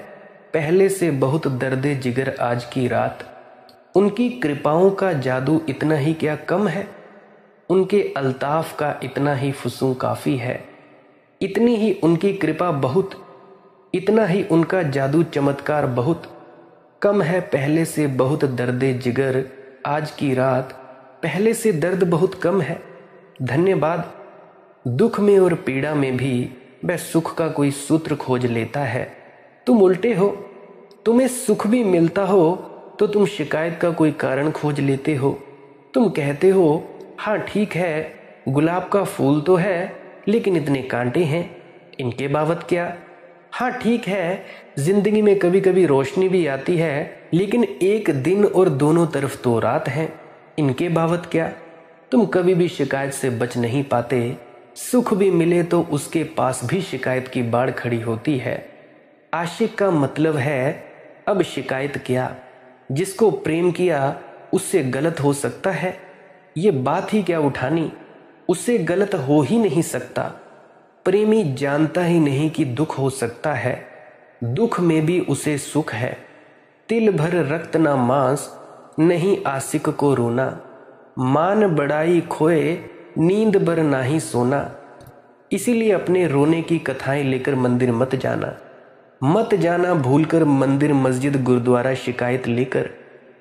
पहले से बहुत दर्दे जिगर आज की रात। उनकी कृपाओं का जादू इतना ही क्या कम है, उनके अल्ताफ का इतना ही फुसूं काफ़ी है। इतनी ही उनकी कृपा बहुत, इतना ही उनका जादू चमत्कार बहुत। कम है पहले से बहुत दर्दे जिगर आज की रात, पहले से दर्द बहुत कम है। धन्यवाद। दुख में और पीड़ा में भी वह सुख का कोई सूत्र खोज लेता है। तुम उल्टे हो, तुम्हें सुख भी मिलता हो तो तुम शिकायत का कोई कारण खोज लेते हो। तुम कहते हो हाँ ठीक है, गुलाब का फूल तो है, लेकिन इतने कांटे हैं, इनके बाबत क्या। हाँ ठीक है, जिंदगी में कभी कभी रोशनी भी आती है, लेकिन एक दिन और दोनों तरफ तो रात है, इनके बाबत क्या। तुम कभी भी शिकायत से बच नहीं पाते। सुख भी मिले तो उसके पास भी शिकायत की बाढ़ खड़ी होती है। आशिक का मतलब है अब शिकायत क्या। जिसको प्रेम किया उससे गलत हो सकता है, ये बात ही क्या उठानी। उससे गलत हो ही नहीं सकता। प्रेमी जानता ही नहीं कि दुख हो सकता है, दुख में भी उसे सुख है। तिल भर रक्त ना मांस नहीं आशिक को रोना, मान बड़ाई खोए नींद भर ना ही सोना। इसीलिए अपने रोने की कथाएं लेकर मंदिर मत जाना, मत जाना भूलकर मंदिर मस्जिद गुरुद्वारा शिकायत लेकर,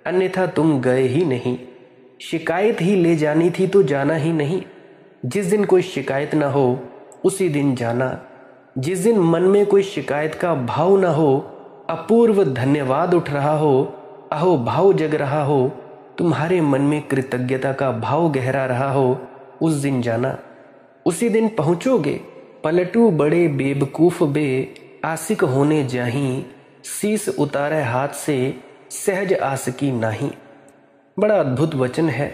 अन्यथा तुम गए ही नहीं। शिकायत ही ले जानी थी तो जाना ही नहीं। जिस दिन कोई शिकायत ना हो उसी दिन जाना। जिस दिन मन में कोई शिकायत का भाव ना हो, अपूर्व धन्यवाद उठ रहा हो, अहो भाव जग रहा हो, तुम्हारे मन में कृतज्ञता का भाव गहरा रहा हो, उस दिन जाना। उसी दिन पहुंचोगे। पलटू बड़े बेवकूफ बे आशिक होने जाहीं, शीस उतारे हाथ से सहज आशिकी नाही। बड़ा अद्भुत वचन है।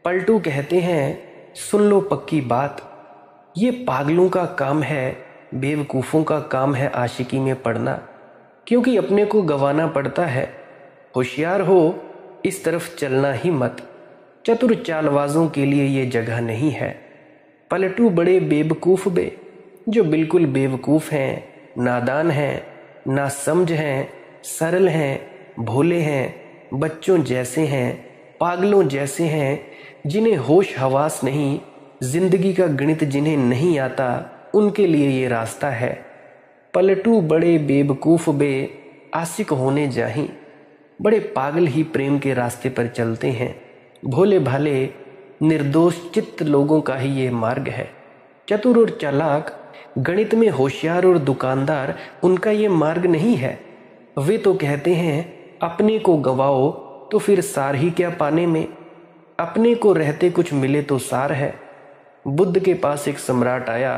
पलटू कहते हैं सुन लो पक्की बात, ये पागलों का काम है, बेवकूफ़ों का काम है आशिकी में पड़ना, क्योंकि अपने को गंवाना पड़ता है। होशियार हो, इस तरफ चलना ही मत। चतुर चालबाजों के लिए ये जगह नहीं है। पलटू बड़े बेवकूफ़ बे, जो बिल्कुल बेवकूफ़ हैं, नादान हैं, नासमझ हैं, सरल हैं, भोले हैं, बच्चों जैसे हैं, पागलों जैसे हैं, जिन्हें होश हवास नहीं, जिंदगी का गणित जिन्हें नहीं आता, उनके लिए ये रास्ता है। पलटू बड़े बेवकूफ़ बे आशिक होने जाहीं, बड़े पागल ही प्रेम के रास्ते पर चलते हैं। भोले भाले निर्दोष चित्त लोगों का ही ये मार्ग है। चतुर और चालाक, गणित में होशियार और दुकानदार, उनका ये मार्ग नहीं है। वे तो कहते हैं अपने को गवाओ तो फिर सार ही क्या पाने में, अपने को रहते कुछ मिले तो सार है। बुद्ध के पास एक सम्राट आया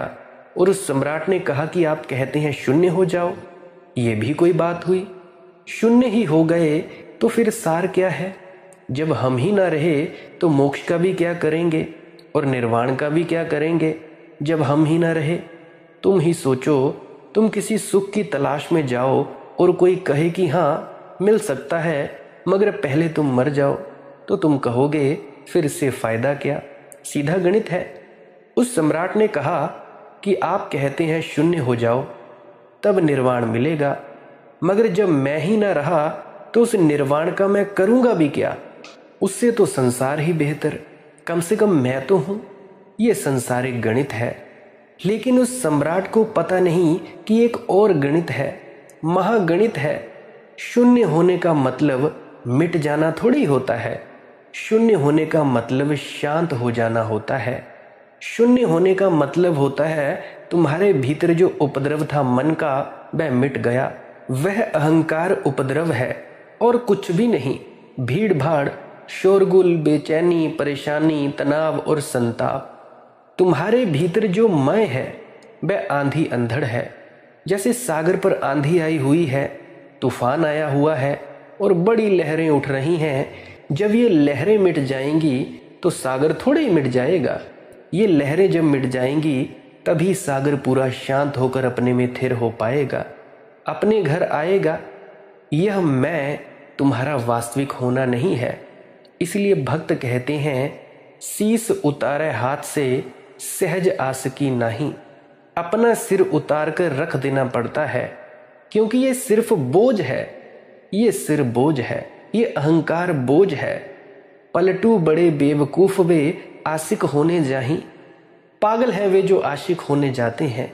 और उस सम्राट ने कहा कि आप कहते हैं शून्य हो जाओ, ये भी कोई बात हुई? शून्य ही हो गए तो फिर सार क्या है? जब हम ही ना रहे तो मोक्ष का भी क्या करेंगे और निर्वाण का भी क्या करेंगे जब हम ही ना रहे? तुम ही सोचो, तुम किसी सुख की तलाश में जाओ और कोई कहे कि हाँ मिल सकता है, मगर पहले तुम मर जाओ, तो तुम कहोगे फिर इससे फायदा क्या? सीधा गणित है। उस सम्राट ने कहा कि आप कहते हैं शून्य हो जाओ तब निर्वाण मिलेगा, मगर जब मैं ही ना रहा तो उस निर्वाण का मैं करूँगा भी क्या? उससे तो संसार ही बेहतर, कम से कम मैं तो हूँ। ये संसारिक गणित है। लेकिन उस सम्राट को पता नहीं कि एक और गणित है, महागणित है। शून्य होने का मतलब मिट जाना थोड़ी होता है। शून्य होने का मतलब शांत हो जाना होता है। शून्य होने का मतलब होता है तुम्हारे भीतर जो उपद्रव था मन का, वह मिट गया। वह अहंकार उपद्रव है और कुछ भी नहीं। भीड़ भाड़, शोरगुल, बेचैनी, परेशानी, तनाव और संताप। तुम्हारे भीतर जो मैं है वह आंधी अंधड़ है। जैसे सागर पर आंधी आई हुई है, तूफान आया हुआ है और बड़ी लहरें उठ रही हैं। जब ये लहरें मिट जाएंगी तो सागर थोड़े ही मिट जाएगा। ये लहरें जब मिट जाएंगी तभी सागर पूरा शांत होकर अपने में थिर हो पाएगा, अपने घर आएगा। यह मैं तुम्हारा वास्तविक होना नहीं है। इसलिए भक्त कहते हैं शीस उतारे हाथ से सहज आसकी नहीं। अपना सिर उतार कर रख देना पड़ता है, क्योंकि ये सिर्फ बोझ है। ये सिर बोझ है, ये अहंकार बोझ है। पलटू बड़े बेवकूफ वे आशिक होने जाहीं। पागल है वे जो आशिक होने जाते हैं।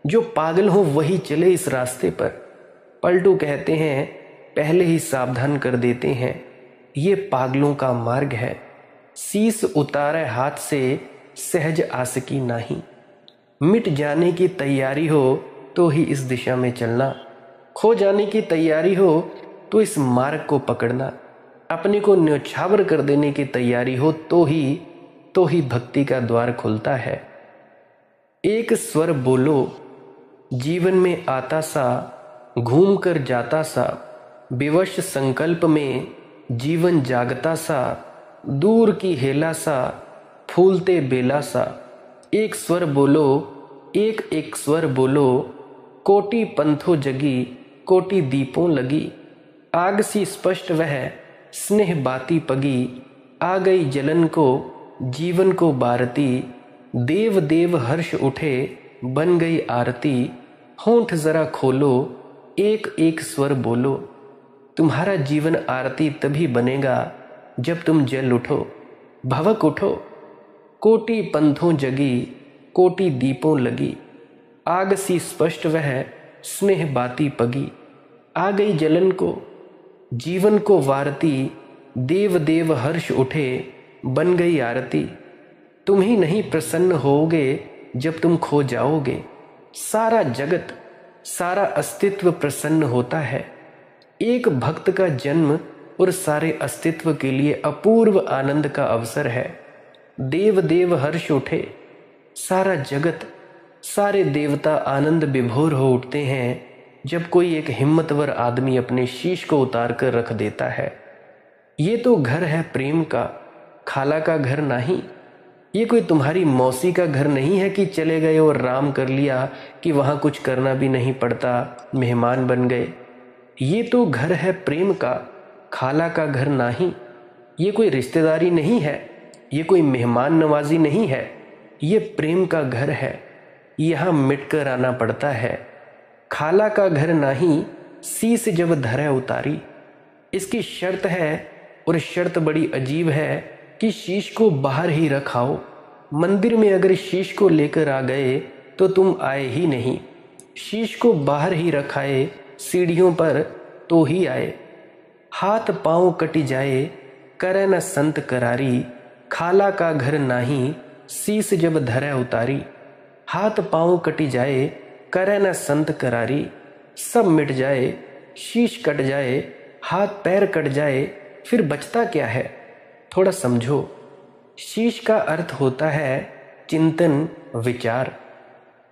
जो पागल हो वही चले इस रास्ते पर। पलटू कहते हैं पहले ही सावधान कर देते हैं, ये पागलों का मार्ग है। शीस उतारे हाथ से सहज आसकी नहीं। मिट जाने की तैयारी हो तो ही इस दिशा में चलना। खो जाने की तैयारी हो तो इस मार्ग को पकड़ना। अपने को न्यौछावर कर देने की तैयारी हो तो ही भक्ति का द्वार खुलता है। एक स्वर बोलो, जीवन में आता सा, घूम कर जाता सा, विवश संकल्प में जीवन जागता सा, दूर की हेला सा, फूलते बेला सा। एक स्वर बोलो, एक एक स्वर बोलो, कोटि पंथों जगी, कोटि दीपों लगी। आग सी स्पष्ट वह स्नेह बाती पगी, आ गई जलन को जीवन को बारती। देव देव हर्ष उठे बन गई आरती। होंठ जरा खोलो, एक एक स्वर बोलो। तुम्हारा जीवन आरती तभी बनेगा जब तुम जल उठो, भवक उठो। कोटि पंथों जगी, कोटि दीपों लगी। आग सी स्पष्ट वह स्नेह बाती पगी। आ गई जलन को जीवन को वारती। देव देव हर्ष उठे बन गई आरती। तुम ही नहीं प्रसन्न होगे जब तुम खो जाओगे। सारा जगत, सारा अस्तित्व प्रसन्न होता है। एक भक्त का जन्म और सारे अस्तित्व के लिए अपूर्व आनंद का अवसर है। देव देव हर्ष उठे, सारा जगत, सारे देवता आनंद विभोर हो उठते हैं जब कोई एक हिम्मतवर आदमी अपने शीश को उतार कर रख देता है। ये तो घर है प्रेम का, खाला का घर नहीं। ये कोई तुम्हारी मौसी का घर नहीं है कि चले गए और राम कर लिया कि वहाँ कुछ करना भी नहीं पड़ता, मेहमान बन गए। ये तो घर है प्रेम का, खाला का घर नहीं। ये कोई रिश्तेदारी नहीं है, ये कोई मेहमान नवाजी नहीं है। ये प्रेम का घर है, यहाँ मिटकर आना पड़ता है। खाला का घर नहीं, शीश जब धरे उतारी। इसकी शर्त है, और शर्त बड़ी अजीब है कि शीश को बाहर ही रखाओ। मंदिर में अगर शीश को लेकर आ गए तो तुम आए ही नहीं। शीश को बाहर ही रखाए सीढ़ियों पर तो ही आए। हाथ पाँव कटी जाए करे न संत करारी, खाला का घर नाही शीस जब धरे उतारी। हाथ पाँव कटी जाए करे न संत करारी, सब मिट जाए शीश कट जाए हाथ पैर कट जाए, फिर बचता क्या है? थोड़ा समझो। शीश का अर्थ होता है चिंतन, विचार।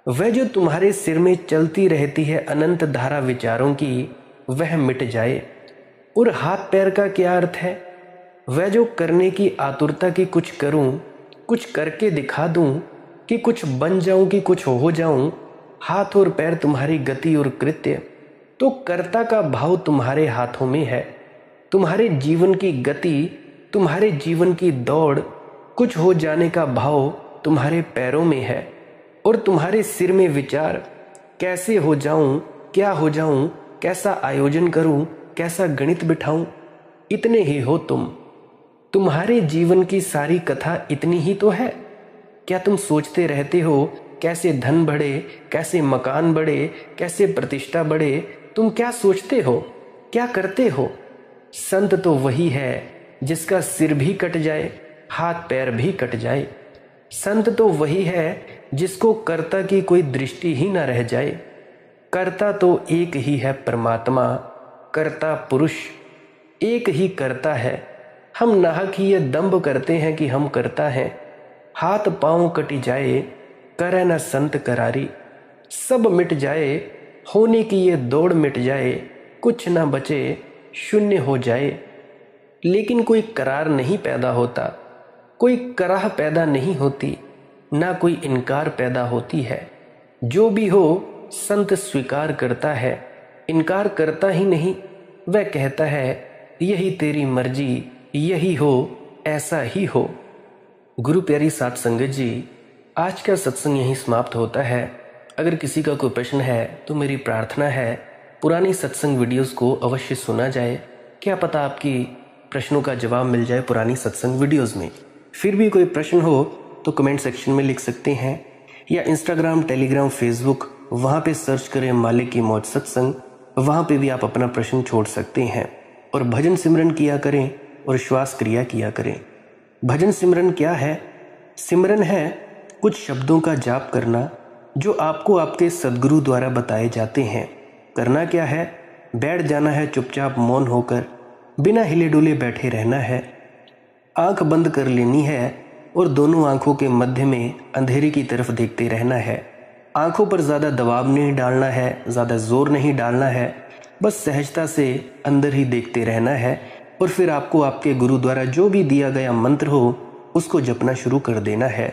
वह जो तुम्हारे सिर में चलती रहती है अनंत धारा विचारों की, वह मिट जाए। और हाथ पैर का क्या अर्थ है? वह जो करने की आतुरता की कुछ करूं, कुछ करके दिखा दूं, कि कुछ बन जाऊं, कि कुछ हो जाऊं। हाथ और पैर तुम्हारी गति और कृत्य, तो कर्ता का भाव तुम्हारे हाथों में है। तुम्हारे जीवन की गति, तुम्हारे जीवन की दौड़, कुछ हो जाने का भाव तुम्हारे पैरों में है। और तुम्हारे सिर में विचार, कैसे हो जाऊं, क्या हो जाऊं, कैसा आयोजन करूं, कैसा गणित बिठाऊं, इतने ही हो तुम। तुम्हारे जीवन की सारी कथा इतनी ही तो है। क्या तुम सोचते रहते हो कैसे धन बढ़े, कैसे मकान बढ़े, कैसे प्रतिष्ठा बढ़े? तुम क्या सोचते हो, क्या करते हो? संत तो वही है जिसका सिर भी कट जाए, हाथ पैर भी कट जाए। संत तो वही है जिसको कर्ता की कोई दृष्टि ही न रह जाए। कर्ता तो एक ही है परमात्मा, कर्ता पुरुष एक ही करता है। हम नाहक ही ये दंभ करते हैं कि हम करता हैं। हाथ पाँव कटी जाए करे न संत करारी, सब मिट जाए होने की ये दौड़ मिट जाए, कुछ ना बचे शून्य हो जाए। लेकिन कोई करार नहीं पैदा होता, कोई कराह पैदा नहीं होती, ना कोई इनकार पैदा होती है। जो भी हो संत स्वीकार करता है, इनकार करता ही नहीं। वह कहता है यही तेरी मर्जी, यही हो ऐसा ही हो। गुरु प्यारी साध संगत जी, आज का सत्संग यहीं समाप्त होता है। अगर किसी का कोई प्रश्न है तो मेरी प्रार्थना है पुरानी सत्संग वीडियोस को अवश्य सुना जाए। क्या पता आपकी प्रश्नों का जवाब मिल जाए पुरानी सत्संग वीडियोस में। फिर भी कोई प्रश्न हो तो कमेंट सेक्शन में लिख सकते हैं, या इंस्टाग्राम, टेलीग्राम, फेसबुक, वहाँ पे सर्च करें मालिक की मौज सत्संग, वहाँ पे भी आप अपना प्रश्न छोड़ सकते हैं। और भजन सिमरन किया करें और श्वास क्रिया किया करें। भजन सिमरन क्या है? सिमरन है कुछ शब्दों का जाप करना जो आपको आपके सद्गुरु द्वारा बताए जाते हैं। करना क्या है? बैठ जाना है चुपचाप मौन होकर, बिना हिले डुले बैठे रहना है। आंख बंद कर लेनी है और दोनों आंखों के मध्य में अंधेरे की तरफ देखते रहना है। आंखों पर ज़्यादा दबाव नहीं डालना है, ज़्यादा जोर नहीं डालना है, बस सहजता से अंदर ही देखते रहना है। और फिर आपको आपके गुरु द्वारा जो भी दिया गया मंत्र हो उसको जपना शुरू कर देना है।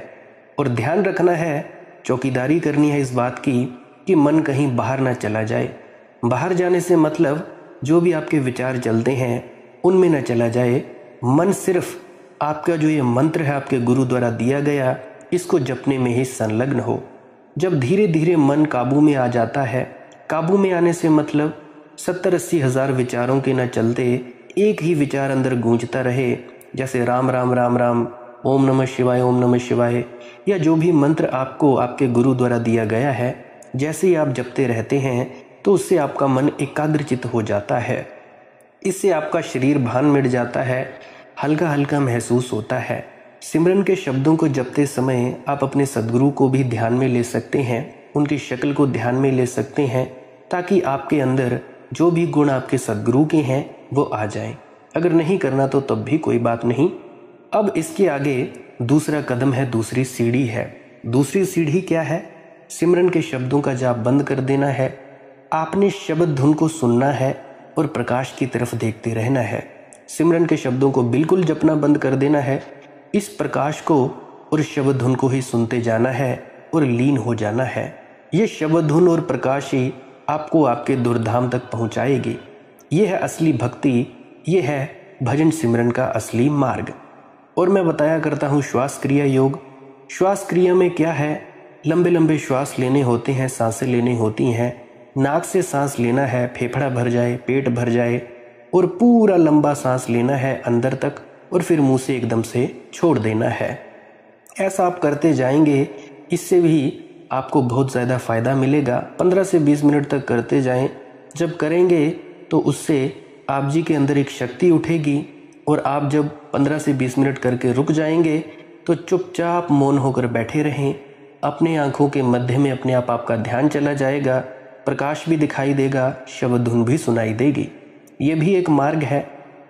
और ध्यान रखना है, चौकीदारी करनी है इस बात की कि मन कहीं बाहर ना चला जाए। बाहर जाने से मतलब जो भी आपके विचार चलते हैं उनमें ना चला जाए। मन सिर्फ आपका जो ये मंत्र है आपके गुरु द्वारा दिया गया, इसको जपने में ही संलग्न हो। जब धीरे धीरे मन काबू में आ जाता है, काबू में आने से मतलब 70-80 हज़ार विचारों के न चलते एक ही विचार अंदर गूंजता रहे, जैसे राम राम राम राम, ओम नमः शिवाय, ओम नमः शिवाय, या जो भी मंत्र आपको आपके गुरु द्वारा दिया गया है, जैसे ही आप जपते रहते हैं तो उससे आपका मन एकाग्रचित हो जाता है। इससे आपका शरीर भान मिट जाता है, हल्का हल्का महसूस होता है। सिमरन के शब्दों को जपते समय आप अपने सद्गुरु को भी ध्यान में ले सकते हैं, उनकी शक्ल को ध्यान में ले सकते हैं, ताकि आपके अंदर जो भी गुण आपके सद्गुरु के हैं वो आ जाएं। अगर नहीं करना तो तब भी कोई बात नहीं। अब इसके आगे दूसरा कदम है, दूसरी सीढ़ी है। दूसरी सीढ़ी क्या है? सिमरन के शब्दों का जाप बंद कर देना है। आपने शब्द धुन को सुनना है और प्रकाश की तरफ देखते रहना है। सिमरन के शब्दों को बिल्कुल जपना बंद कर देना है। इस प्रकाश को और शब्द धुन को ही सुनते जाना है और लीन हो जाना है। ये शब्द धुन और प्रकाश ही आपको आपके दुर्धाम तक पहुंचाएगी। ये है असली भक्ति, ये है भजन सिमरन का असली मार्ग। और मैं बताया करता हूँ श्वास क्रिया योग। श्वास क्रिया में क्या है? लंबे लंबे श्वास लेने होते हैं, सांसें लेनी होती हैं। नाक से सांस लेना है, फेफड़ा भर जाए, पेट भर जाए, और पूरा लंबा सांस लेना है अंदर तक, और फिर मुंह से एकदम से छोड़ देना है। ऐसा आप करते जाएंगे, इससे भी आपको बहुत ज़्यादा फ़ायदा मिलेगा। 15 से 20 मिनट तक करते जाएं। जब करेंगे तो उससे आप जी के अंदर एक शक्ति उठेगी और आप जब 15 से 20 मिनट करके रुक जाएंगे तो चुपचाप मौन होकर बैठे रहें। अपने आँखों के मध्य में अपने आप आपका ध्यान चला जाएगा, प्रकाश भी दिखाई देगा, शब्द धुन भी सुनाई देगी। ये भी एक मार्ग है।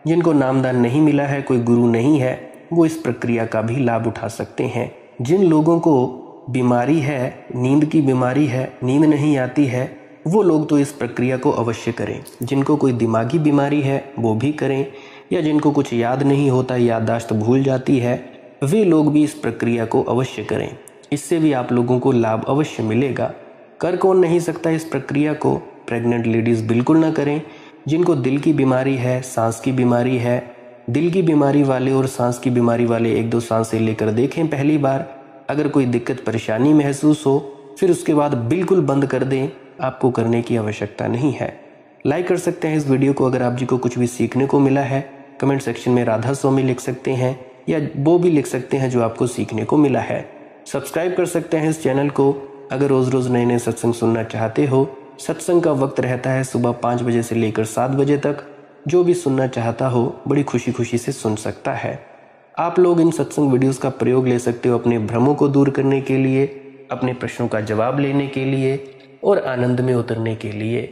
जिनको नामदान नहीं मिला है, कोई गुरु नहीं है, वो इस प्रक्रिया का भी लाभ उठा सकते हैं। जिन लोगों को बीमारी है, नींद की बीमारी है, नींद नहीं आती है, वो लोग तो इस प्रक्रिया को अवश्य करें। जिनको कोई दिमागी बीमारी है वो भी करें, या जिनको कुछ याद नहीं होता, याददाश्त भूल जाती है, वे लोग भी इस प्रक्रिया को अवश्य करें। इससे भी आप लोगों को लाभ अवश्य मिलेगा। कर कौन नहीं सकता इस प्रक्रिया को? प्रेग्नेंट लेडीज़ बिल्कुल ना करें। जिनको दिल की बीमारी है, सांस की बीमारी है, दिल की बीमारी वाले और सांस की बीमारी वाले 1-2 सांसें लेकर देखें पहली बार। अगर कोई दिक्कत परेशानी महसूस हो फिर उसके बाद बिल्कुल बंद कर दें, आपको करने की आवश्यकता नहीं है। लाइक कर सकते हैं इस वीडियो को अगर आप जी को कुछ भी सीखने को मिला है। कमेंट सेक्शन में राधा स्वामी लिख सकते हैं या वो भी लिख सकते हैं जो आपको सीखने को मिला है। सब्सक्राइब कर सकते हैं इस चैनल को अगर रोज़ रोज़ नए नए सत्संग सुनना चाहते हो। सत्संग का वक्त रहता है सुबह 5 बजे से लेकर 7 बजे तक। जो भी सुनना चाहता हो बड़ी खुशी खुशी से सुन सकता है। आप लोग इन सत्संग वीडियोस का प्रयोग ले सकते हो अपने भ्रमों को दूर करने के लिए, अपने प्रश्नों का जवाब लेने के लिए और आनंद में उतरने के लिए।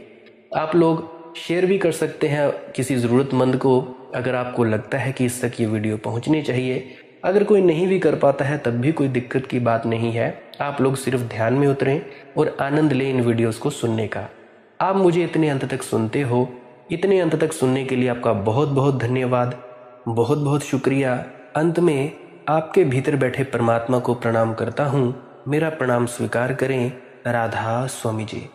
आप लोग शेयर भी कर सकते हैं किसी ज़रूरतमंद को अगर आपको लगता है कि इस तक ये वीडियो पहुंचनी चाहिए। अगर कोई नहीं भी कर पाता है तब भी कोई दिक्कत की बात नहीं है। आप लोग सिर्फ ध्यान में उतरें और आनंद लें इन वीडियोस को सुनने का। आप मुझे इतने अंत तक सुनते हो, इतने अंत तक सुनने के लिए आपका बहुत बहुत धन्यवाद, बहुत बहुत शुक्रिया। अंत में आपके भीतर बैठे परमात्मा को प्रणाम करता हूँ। मेरा प्रणाम स्वीकार करें। राधा स्वामी जी।